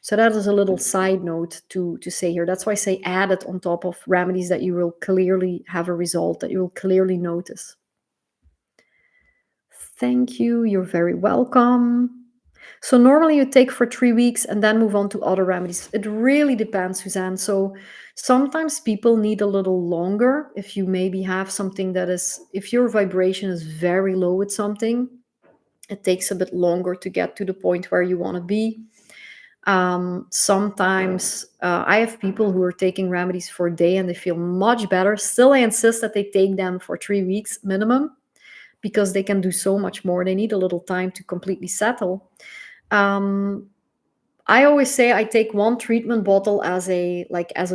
So that is a little side note to say here. That's why I say add it on top of remedies that you will clearly have a result, that you will clearly notice. Thank you. You're very welcome. So normally you take for 3 weeks and then move on to other remedies. It really depends, Suzanne. So sometimes people need a little longer. If you maybe have something that is, if your vibration is very low with something, it takes a bit longer to get to the point where you want to be. Sometimes I have people who are taking remedies for a day and they feel much better. Still, I insist that they take them for 3 weeks minimum because they can do so much more. They need a little time to completely settle. Um, I always say I take one treatment bottle as a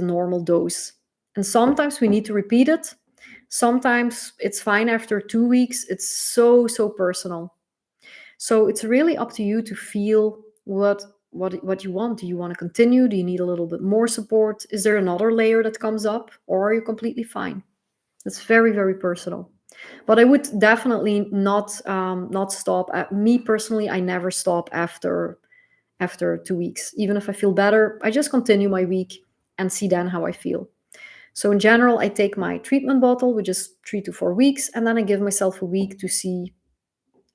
normal dose. And sometimes we need to repeat it. Sometimes it's fine after 2 weeks. It's so personal. So it's really up to you to feel what you want. Do you want to continue? Do you need a little bit more support? Is there another layer that comes up, or are you completely fine? It's very personal. But I would definitely not stop. Me personally, I never stop after 2 weeks. Even if I feel better, I just continue my week and see then how I feel. So in general, I take my treatment bottle, which is 3 to 4 weeks, and then I give myself a week to see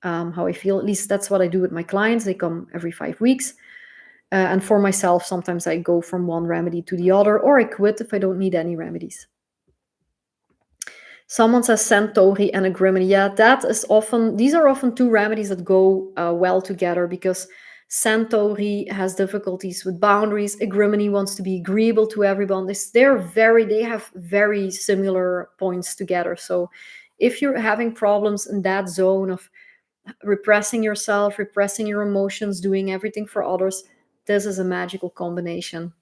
how I feel. At least that's what I do with my clients. They come every 5 weeks. And for myself, sometimes I go from one remedy to the other, or I quit if I don't need any remedies. Someone says Centauri and Agrimony. Yeah, these are often two remedies that go well together because Centauri has difficulties with boundaries. Agrimony wants to be agreeable to everyone. They have very similar points together. So if you're having problems in that zone of repressing yourself, repressing your emotions, doing everything for others, this is a magical combination.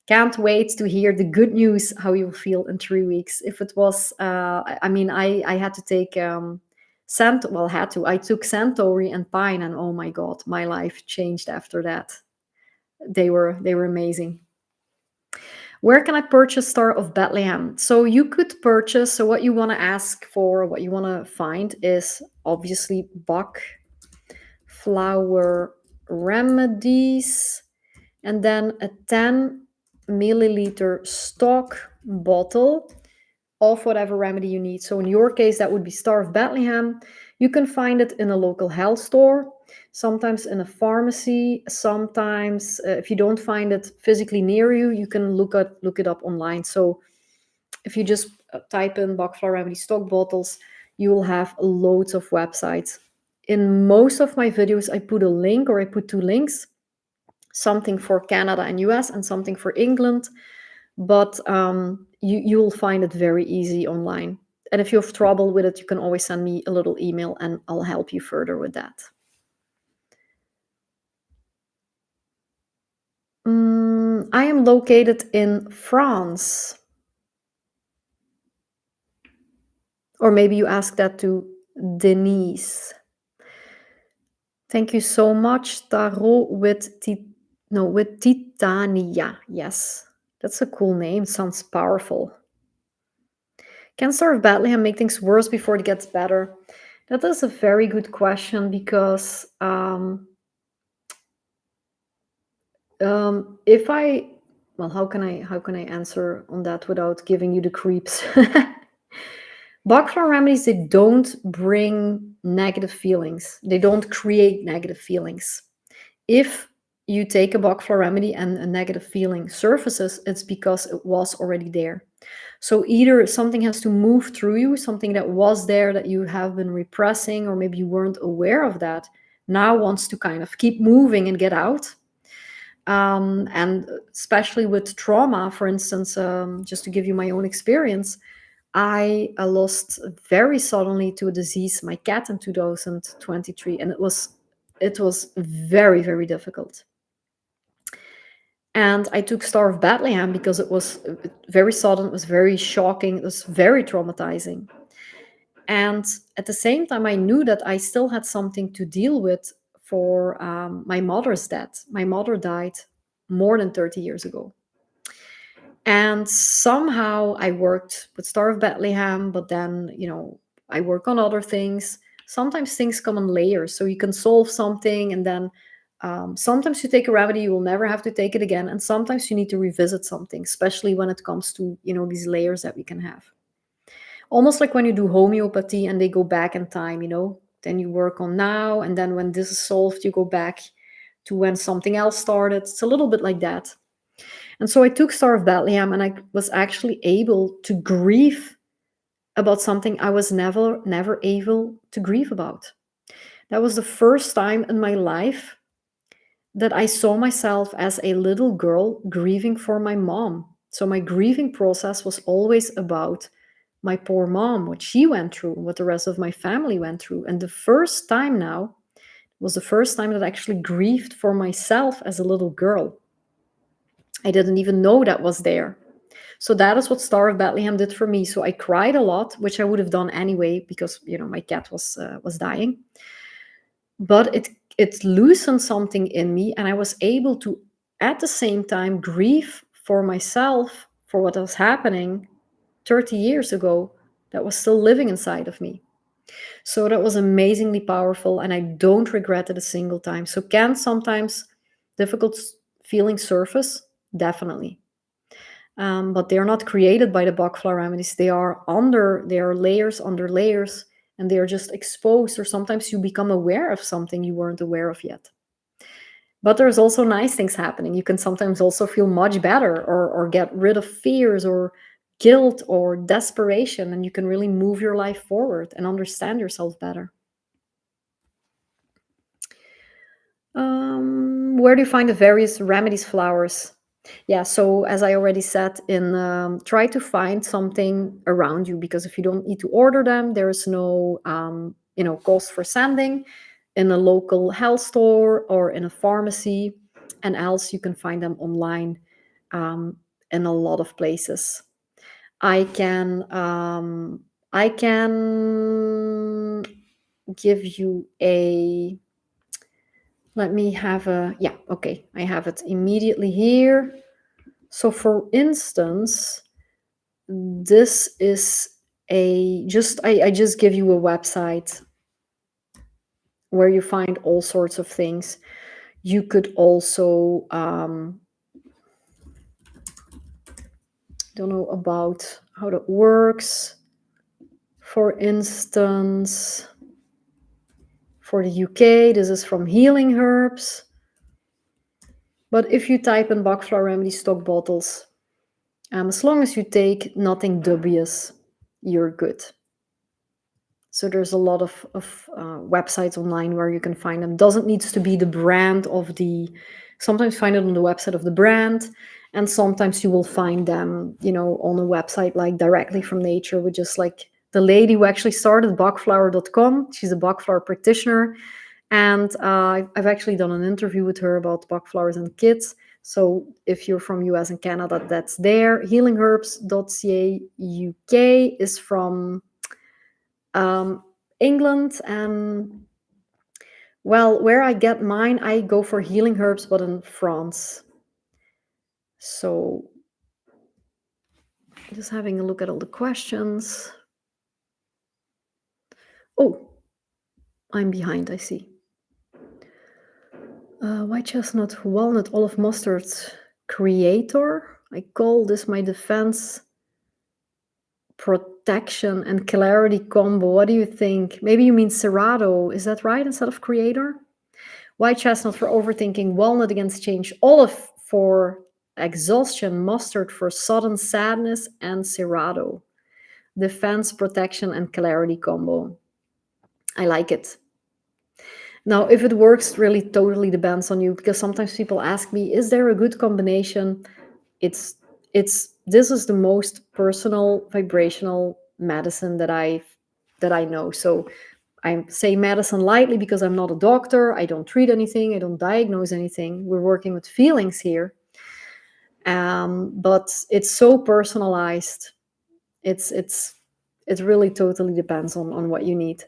Can't wait to hear the good news how you'll feel in 3 weeks. If it was, I had to take I took Centauri and Pine, and oh my God, my life changed after that. They were amazing. Where can I purchase Star of Bethlehem? So you could purchase. So what you want to ask for, what you want to find is obviously Bach Flower Remedies, and then a 10 milliliter stock bottle of whatever remedy you need. So in your case, that would be Star of Bethlehem. You can find it in a local health store, sometimes in a pharmacy. Sometimes, if you don't find it physically near you, you can look it up online. So if you just type in Bach Flower Remedy stock bottles, you will have loads of websites. In most of my videos, I put a link, or I put two links, something for Canada and US and something for England. But you'll find it very easy online. And if you have trouble with it, you can always send me a little email and I'll help you further with that. I am located in France. Or maybe you ask that to Denise. Thank you so much. Tarot with Titania. Yes, that's a cool name. Sounds powerful. Can Star of Bethlehem make things worse before it gets better? That is a very good question because if I, well, how can I answer on that without giving you the creeps? Bach Flower Remedies, they don't bring negative feelings. They don't create negative feelings. If you take a Bach Flower remedy and a negative feeling surfaces, it's because it was already there. So either something has to move through you, something that was there that you have been repressing, or maybe you weren't aware of that, now wants to kind of keep moving and get out. And especially with trauma, for instance, just to give you my own experience, I lost very suddenly to a disease my cat in 2023, and it was very, very difficult. And I took Star of Bethlehem because it was very sudden, it was very shocking, it was very traumatizing. And at the same time, I knew that I still had something to deal with for my mother's death. My mother died more than 30 years ago. And somehow I worked with Star of Bethlehem, but then, I work on other things. Sometimes things come in layers. So you can solve something, and then sometimes you take a remedy, you will never have to take it again. And sometimes you need to revisit something, especially when it comes to, these layers that we can have. Almost like when you do homeopathy and they go back in time, then you work on now. And then when this is solved, you go back to when something else started. It's a little bit like that. And so I took Star of Bethlehem, and I was actually able to grieve about something I was never able to grieve about. That was the first time in my life that I saw myself as a little girl grieving for my mom. So my grieving process was always about my poor mom, what she went through, what the rest of my family went through. And the first time now was the first time that I actually grieved for myself as a little girl. I didn't even know that was there. So that is what Star of Bethlehem did for me. So I cried a lot, which I would have done anyway because my cat was dying. But it loosened something in me, and I was able to at the same time grieve for myself for what was happening 30 years ago that was still living inside of me. So that was amazingly powerful, and I don't regret it a single time. So can sometimes difficult feelings surface? Definitely. But they're not created by the Bach Flower Remedies. They are layers under layers, and they are just exposed, or sometimes you become aware of something you weren't aware of yet. But there's also nice things happening. You can sometimes also feel much better, or get rid of fears or guilt or desperation, and you can really move your life forward and understand yourself better. Where do you find the various remedies flowers? Yeah, so as I already said, try to find something around you, because if you don't need to order them, there is no cost for sending in a local health store or in a pharmacy, and else you can find them online um, in a lot of places. I can give you a let me have a yeah, okay, I have it immediately here. So for instance, this is I just give you a website where you find all sorts of things. You could also don't know about how that works. For instance, for the UK, this is from Healing Herbs. But if you type in Bach Flower Remedy stock bottles, as long as you take nothing dubious, you're good. So there's a lot of websites online where you can find them. Doesn't need to be the brand of the. Sometimes find it on the website of the brand, and sometimes you will find them, on a website like directly from nature, which is like the lady who actually started Bachflower.com. She's a Bach flower practitioner, and I've actually done an interview with her about Bach flowers and kids. So if you're from US and Canada, that's there. Healingherbs.ca UK is from England. And well, where I get mine, I go for Healing Herbs, but in France. So just having a look at all the questions. Oh, I'm behind, I see. White chestnut, walnut, olive mustard, creator. I call this my defense, protection, and clarity combo. What do you think? Maybe you mean Serato. Is that right, instead of creator? White chestnut for overthinking, walnut against change, olive for exhaustion, mustard for sudden sadness, and Serato. Defense, protection, and clarity combo. I like it. Now, if it works, really totally depends on you, because sometimes people ask me, is there a good combination? It's this is the most personal vibrational medicine that I know. So I say medicine lightly because I'm not a doctor. I don't treat anything. I don't diagnose anything. We're working with feelings here. But it's so personalized. It's it really totally depends on what you need.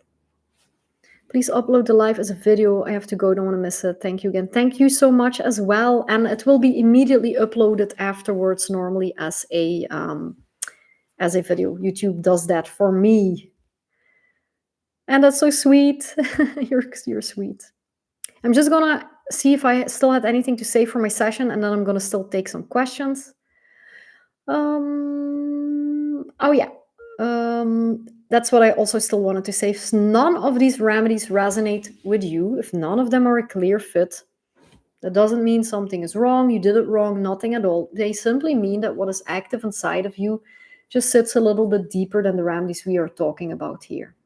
Please upload the live as a video. I have to go, don't want to miss it. Thank you again. Thank you so much as well. And it will be immediately uploaded afterwards, normally as a video. YouTube does that for me. And that's so sweet. You're sweet. I'm just gonna see if I still had anything to say for my session, and then I'm gonna still take some questions. Oh yeah. That's what I also still wanted to say. If none of these remedies resonate with you, if none of them are a clear fit, that doesn't mean something is wrong, you did it wrong, nothing at all. They simply mean that what is active inside of you just sits a little bit deeper than the remedies we are talking about here.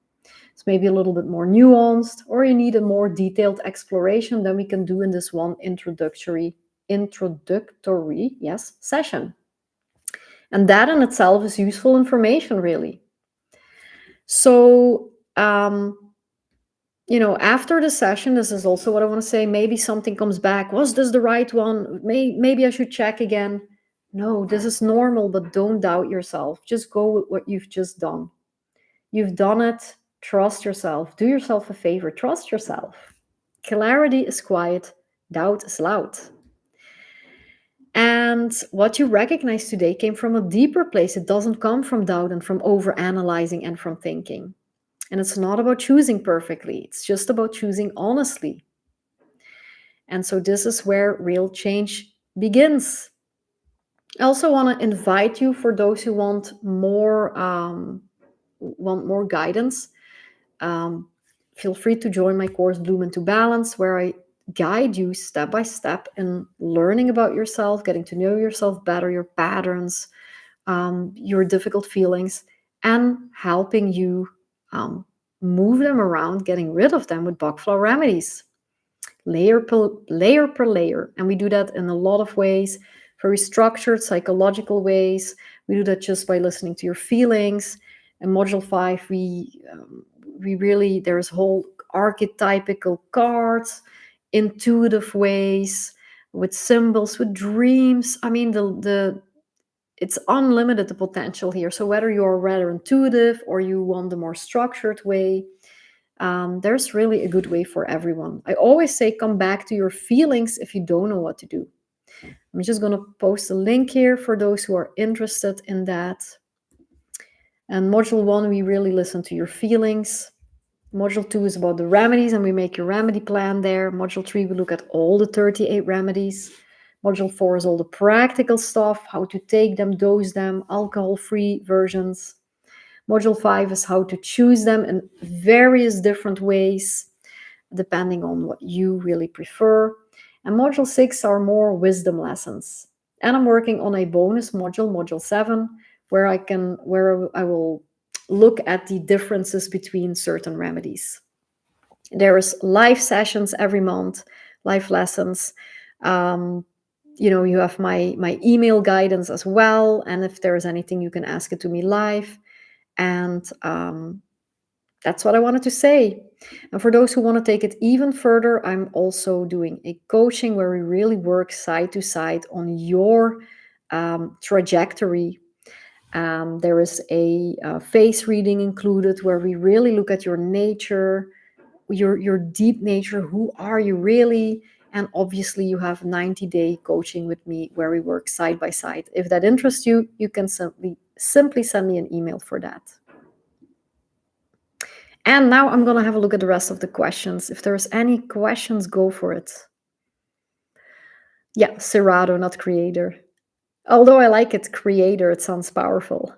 It's maybe a little bit more nuanced, or you need a more detailed exploration than we can do in this one introductory, yes, session. And that in itself is useful information, really. So, after the session, this is also what I want to say. Maybe something comes back. Was this the right one? Maybe I should check again. No, this is normal, but don't doubt yourself. Just go with what you've just done. You've done it. Trust yourself. Do yourself a favor. Trust yourself. Clarity is quiet. Doubt is loud. And what you recognize today came from a deeper place. It doesn't come from doubt and from overanalyzing and from thinking. And it's not about choosing perfectly, it's just about choosing honestly. And so this is where real change begins. I also want to invite you, for those who want more guidance, feel free to join my course Bloom into Balance, where I guide you step by step in learning about yourself, getting to know yourself better, your patterns, your difficult feelings, and helping you move them around, getting rid of them with Bach Flower Remedies, layer per layer. And we do that in a lot of ways, very structured, psychological ways. We do that just by listening to your feelings. In Module 5, we really, there's whole archetypical cards, intuitive ways, with symbols, with dreams. I mean, it's unlimited, the potential here. So whether you're rather intuitive or you want the more structured way, there's really a good way for everyone. I always say, come back to your feelings if you don't know what to do. I'm just going to post a link here for those who are interested in that. And Module 1, we really listen to your feelings. Module 2 is about the remedies, and we make your remedy plan there. Module 3, we look at all the 38 remedies. Module 4 is all the practical stuff, how to take them, dose them, alcohol-free versions. Module 5 is how to choose them in various different ways, depending on what you really prefer. And Module 6 are more wisdom lessons. And I'm working on a bonus module, Module 7, where I will look at the differences between certain remedies. There's live sessions every month, live lessons. You have my email guidance as well, and if there is anything, you can ask it to me live. And that's what I wanted to say. And for those who want to take it even further, I'm also doing a coaching where we really work side to side on your trajectory. There is a face reading included, where we really look at your nature, your deep nature. Who are you really? And obviously you have 90-day coaching with me, where we work side by side. If that interests you, you can simply send me an email for that. And now I'm going to have a look at the rest of the questions. If there's any questions, go for it. Yeah, Serato, not creator. Although I like it, creator, it sounds powerful.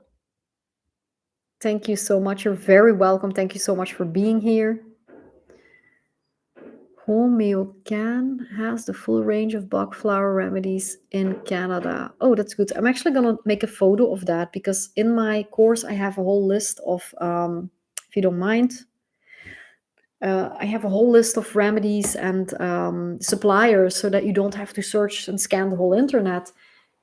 Thank you so much. You're very welcome. Thank you so much for being here. Homeocan has the full range of Bach Flower Remedies in Canada. Oh, that's good. I'm actually going to make a photo of that, because in my course I have a whole list of, if you don't mind, I have a whole list of remedies and suppliers so that you don't have to search and scan the whole internet.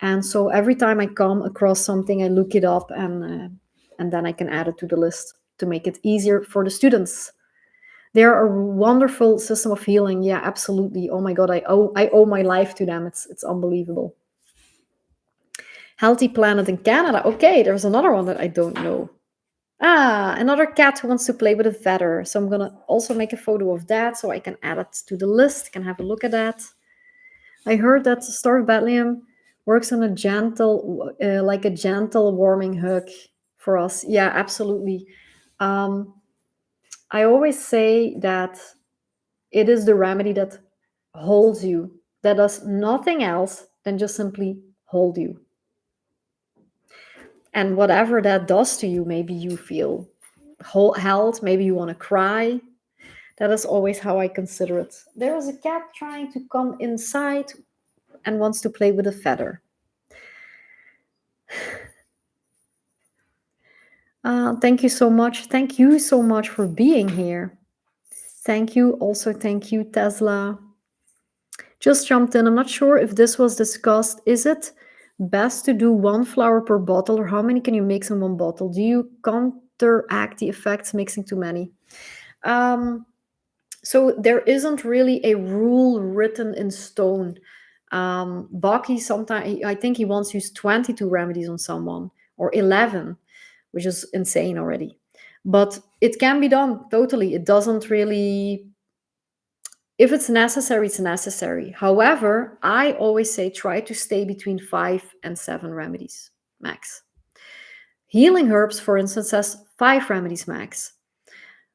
And so every time I come across something, I look it up and then I can add it to the list to make it easier for the students. They're a wonderful system of healing. Yeah, absolutely. Oh my God, I owe my life to them. It's unbelievable. Healthy Planet in Canada. Okay, there's another one that I don't know. Ah, another cat who wants to play with a feather. So I'm gonna also make a photo of that so I can add it to the list. Can have a look at that. I heard that Star of Bethlehem works on a gentle, like a gentle warming hug for us. Yeah, absolutely. Um, I always say that it is the remedy that holds you, that does nothing else than just simply hold you. And whatever that does to you, maybe you feel held, maybe you want to cry. That is always how I consider it. There is a cat trying to come inside and wants to play with a feather. Thank you so much. Thank you so much for being here. Thank you. Also, thank you, Tesla. Just jumped in. I'm not sure if this was discussed. Is it best to do one flower per bottle, or how many can you mix in one bottle? Do you counteract the effects mixing too many? Um, so there isn't really a rule written in stone. Baki sometimes, I think he once used 22 remedies on someone, or 11, which is insane already. But it can be done totally. It doesn't really, if it's necessary, it's necessary. However, I always say try to stay between 5 and 7 remedies max. Healing herbs, for instance, has 5 remedies max.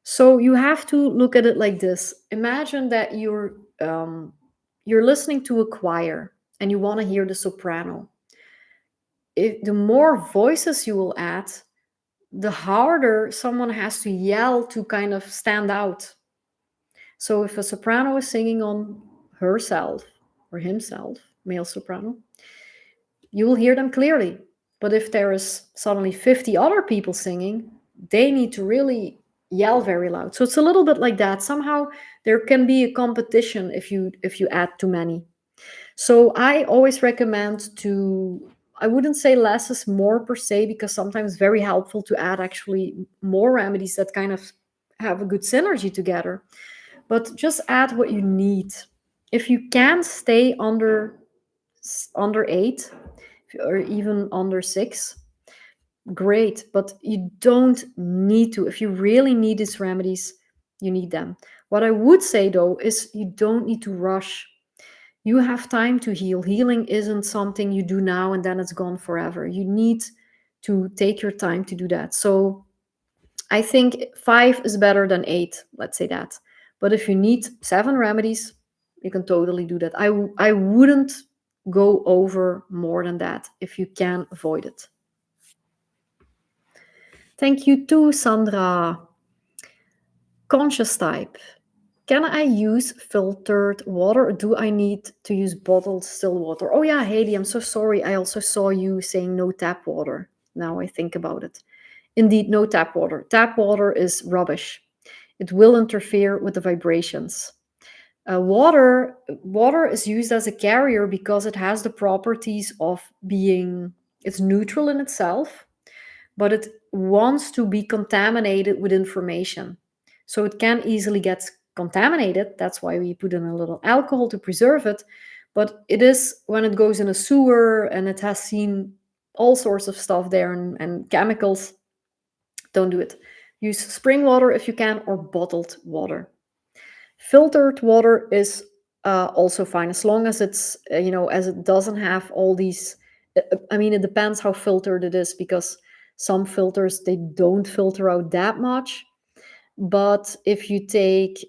So you have to look at it like this. Imagine that you're listening to a choir and you want to hear the soprano. The more voices you will add, the harder someone has to yell to kind of stand out. So if a soprano is singing on herself or himself, male soprano, you will hear them clearly. But if there is suddenly 50 other people singing, they need to really yell very loud. So it's a little bit like that. Somehow there can be a competition if you add too many. So I always recommend to, I wouldn't say less is more per se, because sometimes it's very helpful to add actually more remedies that kind of have a good synergy together. But just add what you need. If you can stay under 8 or even under 6, great, but you don't need to. If you really need these remedies, you need them. What I would say though is you don't need to rush. You have time to heal. Healing isn't something you do now and then it's gone forever. You need to take your time to do that. So I think 5 is better than 8, let's say that. But if you need 7 remedies, you can totally do that. I wouldn't go over more than that if you can avoid it. Thank you too, Sandra. Conscious type. Can I use filtered water, or do I need to use bottled still water? Oh yeah, Heidi, I'm so sorry. I also saw you saying no tap water. Now I think about it. Indeed, no tap water. Tap water is rubbish. It will interfere with the vibrations. Water is used as a carrier because it has the properties of being, it's neutral in itself, but it wants to be contaminated with information. So it can easily get contaminated. That's why we put in a little alcohol to preserve it. But it is when it goes in a sewer and it has seen all sorts of stuff there and chemicals, don't do it. Use spring water if you can, or bottled water. Filtered water is also fine, as long as it's as it doesn't have all these. I mean, it depends how filtered it is, because some filters, they don't filter out that much. But if you take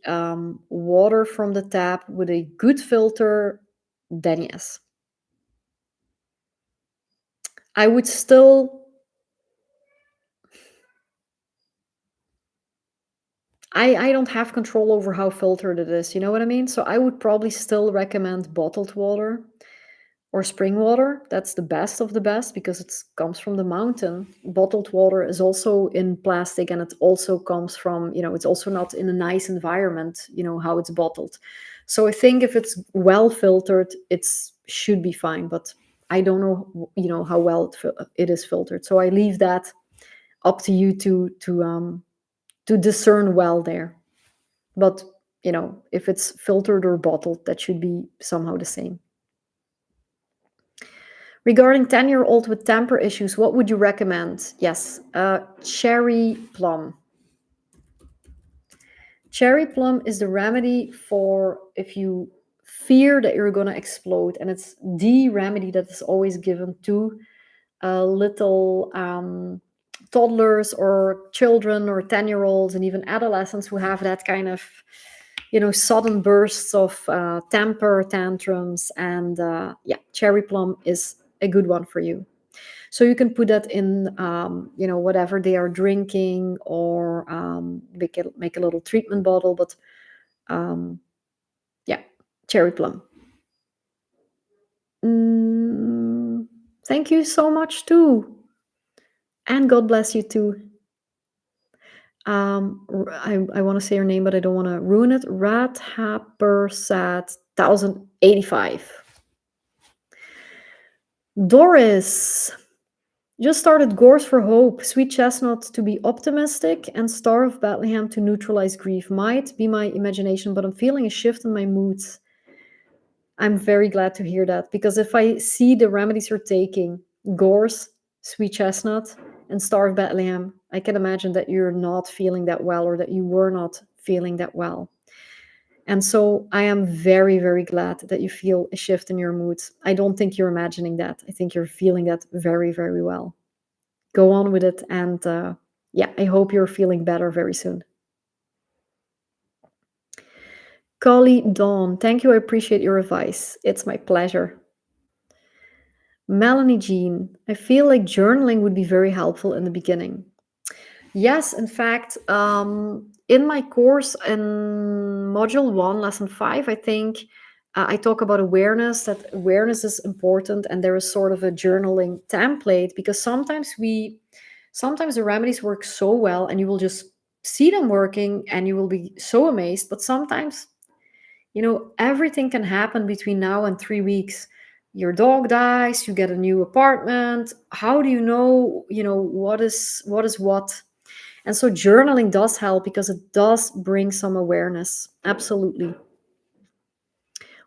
water from the tap with a good filter, then yes. I would still, I don't have control over how filtered it is, you know what I mean? So I would probably still recommend bottled water. or spring water. That's the best of the best because it comes from the mountain. Bottled water is also in plastic, and it also comes from, it's also not in a nice environment, how it's bottled. So I think if it's well filtered, it should be fine. But I don't know, how well it is filtered. So I leave that up to you to discern well there. But if it's filtered or bottled, that should be somehow the same. Regarding 10-year-old with temper issues, what would you recommend? Yes, cherry plum. Cherry plum is the remedy for if you fear that you're going to explode. And it's the remedy that is always given to little toddlers or children or 10-year-olds and even adolescents who have that kind of, sudden bursts of temper tantrums. And yeah, cherry plum is a good one for you. So you can put that in, whatever they are drinking, or make a little treatment bottle. But um, yeah, cherry plum. Mm, thank you so much too, and God bless you too. I want to say your name, but I don't want to ruin it. Rat Happersat 1085. Doris. Just started Gorse for Hope, Sweet Chestnut to be optimistic, and Star of Bethlehem to neutralize grief. Might be my imagination, but I'm feeling a shift in my moods. I'm very glad to hear that, because if I see the remedies you're taking, Gorse, Sweet Chestnut, and Star of Bethlehem, I can imagine that you're not feeling that well, or that you were not feeling that well. And so I am very, very glad that you feel a shift in your moods. I don't think you're imagining that. I think you're feeling that very, very well. Go on with it. And yeah, I hope you're feeling better very soon. Collie Dawn, thank you. I appreciate your advice. It's my pleasure. Melanie Jean, I feel like journaling would be very helpful in the beginning. Yes, in fact, in my course in module 1, lesson 5, I think I talk about awareness, that awareness is important, and there is sort of a journaling template, because sometimes the remedies work so well and you will just see them working and you will be so amazed. But sometimes, everything can happen between now and 3 weeks. Your dog dies, you get a new apartment. How do you know, what is what? And so journaling does help, because it does bring some awareness. Absolutely.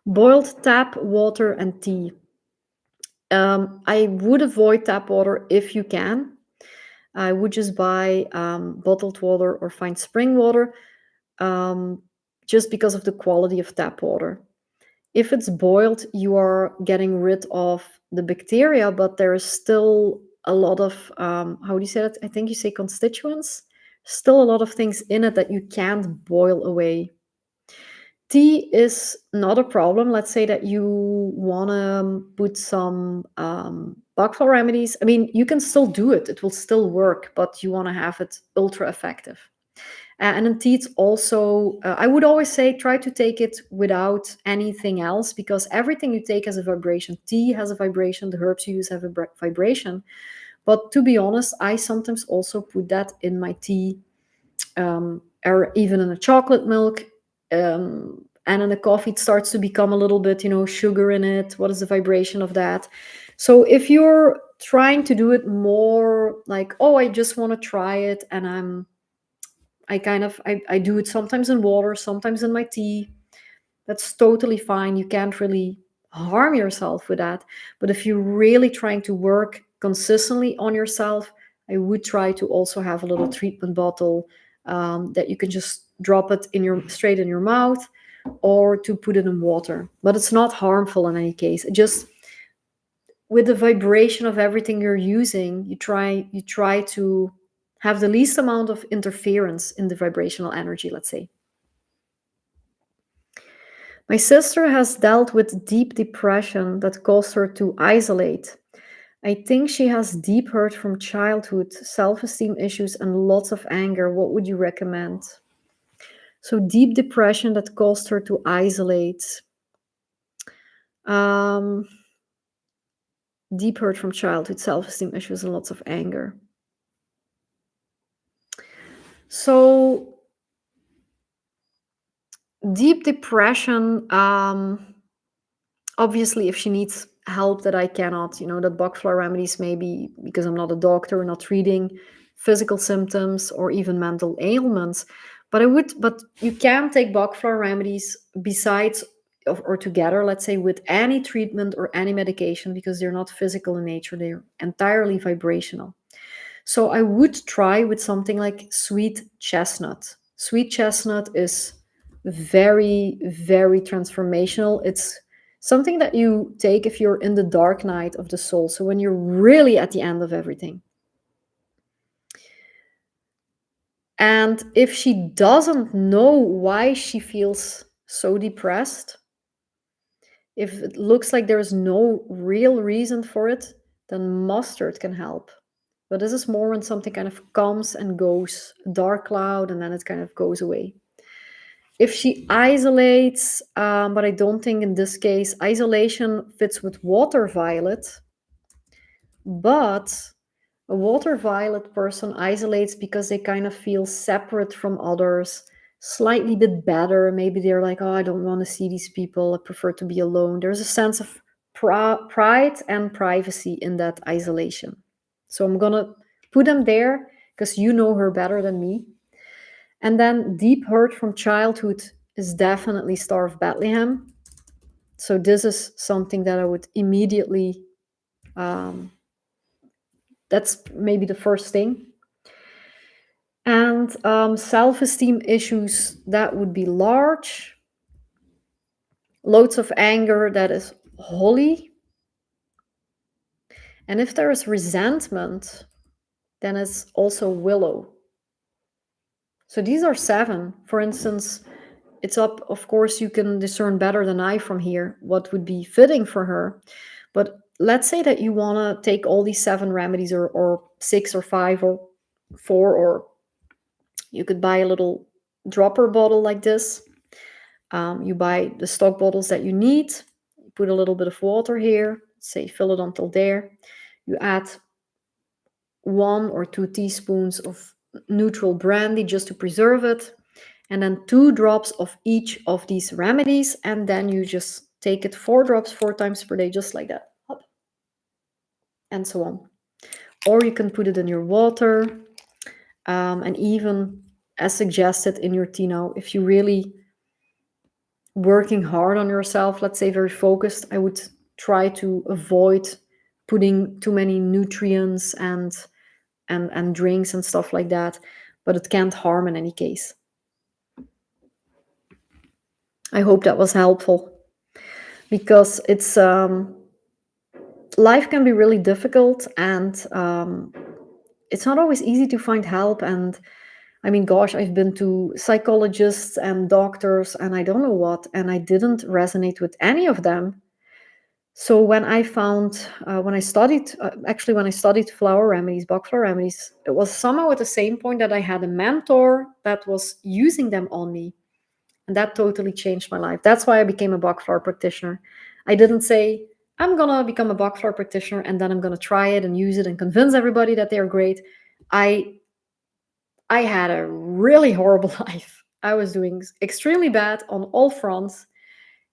Boiled tap water and tea. I would avoid tap water if you can. I would just buy bottled water or find spring water, um, just because of the quality of tap water. If it's boiled, you are getting rid of the bacteria, but there is still a lot of, how do you say that? I think you say constituents. Still a lot of things in it that you can't boil away. Tea is not a problem. Let's say that you want to put some Bach Flower Remedies. I mean, you can still do it. It will still work, but you want to have it ultra effective. And in tea, it's also, I would always say, try to take it without anything else, because everything you take has a vibration. Tea has a vibration. The herbs you use have a vibration. But to be honest, I sometimes also put that in my tea, or even in a chocolate milk. And in the coffee, it starts to become a little bit, sugar in it. What is the vibration of that? So if you're trying to do it more like, oh, I just want to try it, and I do it sometimes in water, sometimes in my tea. That's totally fine. You can't really harm yourself with that. But if you're really trying to work consistently on yourself, I would try to also have a little treatment bottle, that you can just drop it straight in your mouth, or to put it in water. But it's not harmful in any case. It just, with the vibration of everything you're using, you try to have the least amount of interference in the vibrational energy, let's say. My sister has dealt with deep depression that caused her to isolate. I think she has deep hurt from childhood, self-esteem issues, and lots of anger. What would you recommend? So deep depression that caused her to isolate. Um, Deep hurt from childhood, self-esteem issues, and lots of anger. So deep depression, obviously, if she needs help that I cannot, that Bach Flower Remedies, maybe because I'm not a doctor, not treating physical symptoms or even mental ailments. But you can take Bach Flower Remedies besides or together, let's say, with any treatment or any medication, because they're not physical in nature, they're entirely vibrational. So I would try with something like sweet chestnut. Sweet chestnut is very, very transformational. It's something that you take if you're in the dark night of the soul. So when you're really at the end of everything. And if she doesn't know why she feels so depressed, if it looks like there is no real reason for it, then mustard can help. But this is more when something kind of comes and goes, a dark cloud, and then it kind of goes away. If she isolates, but I don't think in this case isolation fits with water violet, but a water violet person isolates because they kind of feel separate from others, slightly bit better. Maybe they're like, oh, I don't want to see these people. I prefer to be alone. There's a sense of pride and privacy in that isolation. So I'm going to put them there because you know her better than me. And then deep hurt from childhood is definitely Star of Bethlehem. So this is something that I would immediately, that's maybe the first thing. And self-esteem issues, that would be large. Loads of anger, that is holly. And if there is resentment, then it's also willow. So these are 7. For instance, it's up, of course, you can discern better than I from here what would be fitting for her. But let's say that you want to take all these 7 remedies, or 6 or 5 or 4, or you could buy a little dropper bottle like this. You buy the stock bottles that you need, you put a little bit of water here, say fill it until there. You add 1 or 2 teaspoons of neutral brandy just to preserve it, and then 2 drops of each of these remedies, and then you just take it 4 drops 4 times per day, just like that. Hop. And so on. Or you can put it in your water, and even, as suggested, in your tea. Now, if you really working hard on yourself, let's say very focused, I would try to avoid putting too many nutrients and drinks and stuff like that, but it can't harm in any case. I hope that was helpful, because it's life can be really difficult, and it's not always easy to find help. And I mean, gosh, I've been to psychologists and doctors and I don't know what, and I didn't resonate with any of them. So when I found, when I studied, actually, when I studied flower remedies, Bach Flower Remedies, it was somehow at the same point that I had a mentor that was using them on me. And that totally changed my life. That's why I became a Bach Flower practitioner. I didn't say, I'm going to become a Bach Flower practitioner and then I'm going to try it and use it and convince everybody that they're great. I had a really horrible life. I was doing extremely bad on all fronts.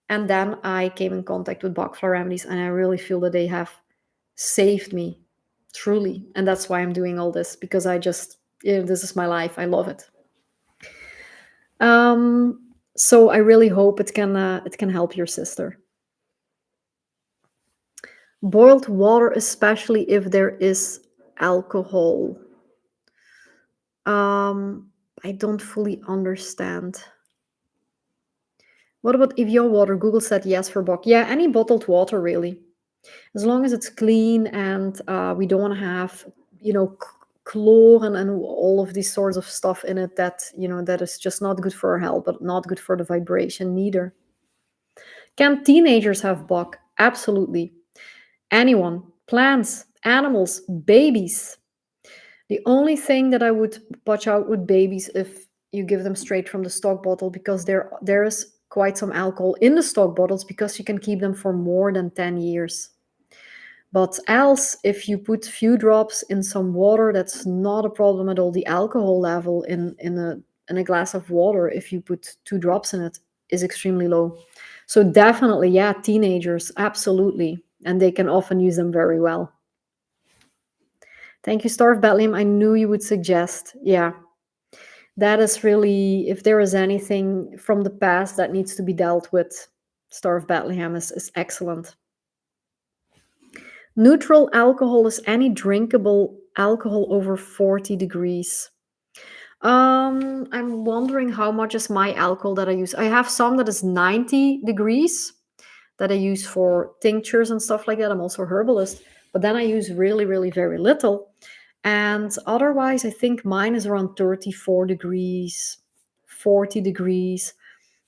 And then I came in contact with Bach Flower Remedies, and I really feel that they have saved me, truly. And that's why I'm doing all this, because I just, this is my life. I love it. So I really hope it can help your sister. Boiled water, especially if there is alcohol. I don't fully understand. What about Evian water? Google said yes for Bach. Yeah, any bottled water, really. As long as it's clean, and we don't want to have, chlorine and all of these sorts of stuff in it that, that is just not good for our health, but not good for the vibration neither. Can teenagers have Bach? Absolutely. Anyone, plants, animals, babies. The only thing that I would watch out with babies, if you give them straight from the stock bottle, because there is quite some alcohol in the stock bottles, because you can keep them for more than 10 years. But else, if you put few drops in some water, that's not a problem at all. The alcohol level in a glass of water, if you put 2 drops in it, is extremely low. So definitely, yeah, teenagers, absolutely, and they can often use them very well. Thank you, Star of Bethlehem. I knew you would suggest. Yeah, that is really, if there is anything from the past that needs to be dealt with, Star of Bethlehem is excellent. Neutral alcohol is any drinkable alcohol over 40 degrees. I'm wondering how much is my alcohol that I use. I have some that is 90 degrees that I use for tinctures and stuff like that. I'm also a herbalist, but then I use really, really very little. And otherwise, I think mine is around 34 degrees, 40 degrees.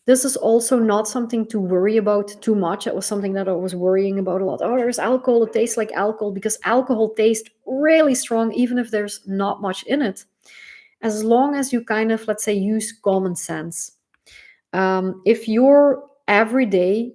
This is also not something to worry about too much. It was something that I was worrying about a lot. Oh, there's alcohol. It tastes like alcohol because alcohol tastes really strong, even if there's not much in it. As long as you kind of, let's say, use common sense. If you're every day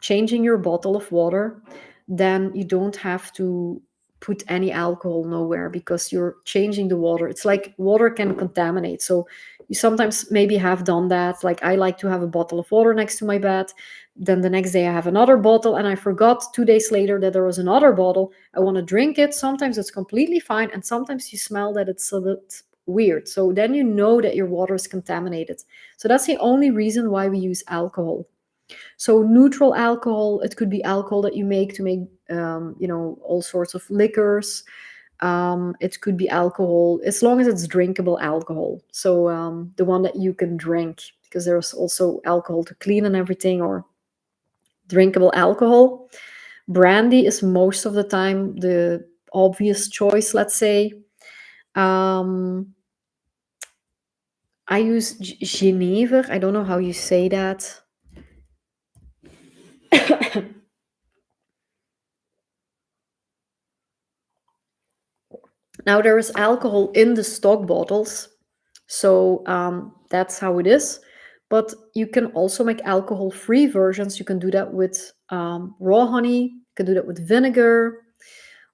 changing your bottle of water, then you don't have to put any alcohol nowhere because you're changing the water. It's like water can contaminate. So you sometimes maybe have done that. Like I like to have a bottle of water next to my bed. Then the next day I have another bottle and I forgot 2 days later that there was another bottle. I want to drink it. Sometimes it's completely fine. And sometimes you smell that it's a bit weird. So then you know that your water is contaminated. So that's the only reason why we use alcohol. So neutral alcohol, it could be alcohol that you make to make, all sorts of liquors. It could be alcohol, as long as it's drinkable alcohol. So the one that you can drink, because there's also alcohol to clean and everything, or drinkable alcohol. Brandy is most of the time the obvious choice, let's say. Um, I use Genever. I don't know how you say that. Now, there is alcohol in the stock bottles, so that's how it is. But you can also make alcohol-free versions. You can do that with raw honey, you can do that with vinegar,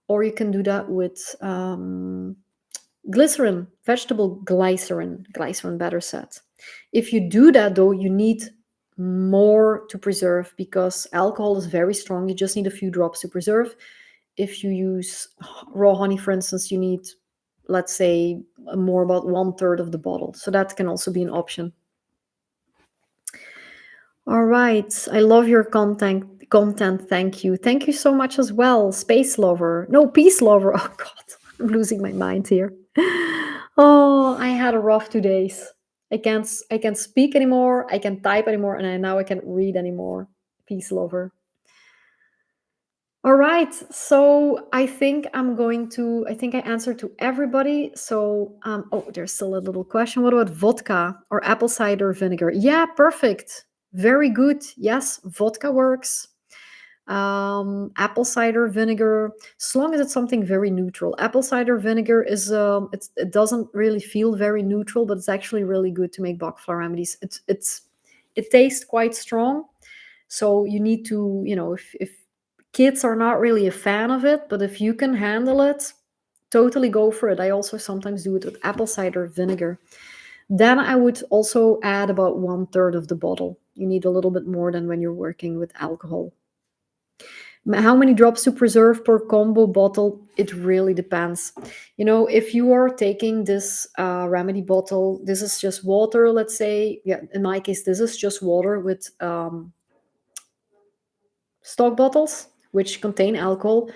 or you can do that with glycerin, vegetable glycerin, better said. If you do that, though, you need more to preserve because alcohol is very strong. You just need a few drops to preserve. If you use raw honey, for instance, you need, let's say, more about 1/3 of the bottle. So that can also be an option. All right. I love your content. Thank you. Thank you so much as well. Space lover. No, peace lover. Oh God, I'm losing my mind here. Oh, I had a rough 2 days. I can't speak anymore. I can't type anymore, and now I can't read anymore. Peace lover. All right. So I think I answered to everybody. So, oh, there's still a little question. What about vodka or apple cider vinegar? Yeah, perfect. Very good. Yes, vodka works. Apple cider vinegar, as long as it's something very neutral. Apple cider vinegar it doesn't really feel very neutral, but it's actually really good to make Bach Flower Remedies. It tastes quite strong. So you need to, if kids are not really a fan of it, but if you can handle it, totally go for it. I also sometimes do it with apple cider vinegar. Then I would also add about 1/3 of the bottle. You need a little bit more than when you're working with alcohol. How many drops to preserve per combo bottle? It really depends. If you are taking this remedy bottle, this is just water, let's say. Yeah, in my case, this is just water with stock bottles, which contain alcohol.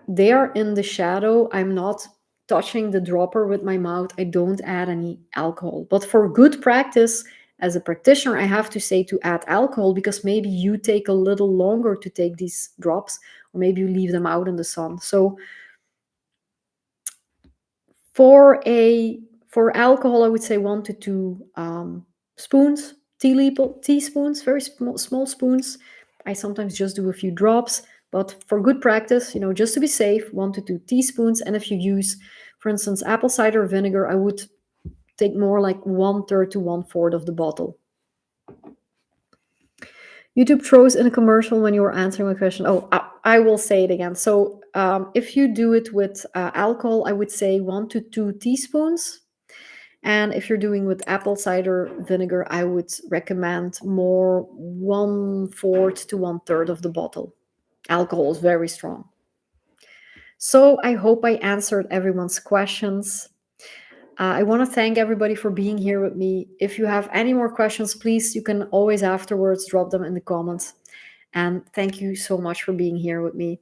They are in the shadow. I'm not touching the dropper with my mouth. I don't add any alcohol. But for good practice, as a practitioner, I have to say to add alcohol because maybe you take a little longer to take these drops, or maybe you leave them out in the sun. So for alcohol, I would say 1 to 2 spoons, teaspoons, very small spoons. I sometimes just do a few drops, but for good practice, just to be safe, 1 to 2 teaspoons. And if you use, for instance, apple cider vinegar, I would take more like 1/3 to 1/4 of the bottle. YouTube throws in a commercial when you were answering my question. Oh, I will say it again. So if you do it with alcohol, I would say 1 to 2 teaspoons. And if you're doing with apple cider vinegar, I would recommend more 1/4 to 1/3 of the bottle. Alcohol is very strong. So I hope I answered everyone's questions. I want to thank everybody for being here with me. If you have any more questions, please, you can always afterwards drop them in the comments. And thank you so much for being here with me.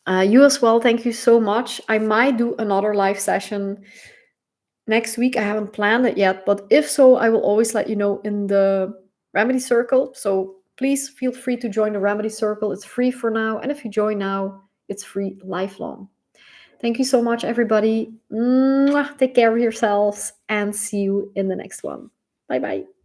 You as well, thank you so much. I might do another live session next week. I haven't planned it yet, but if so, I will always let you know in the Remedy Circle. So please feel free to join the Remedy Circle. It's free for now. And if you join now, it's free lifelong. Thank you so much, everybody. Mwah. Take care of yourselves and see you in the next one. Bye bye.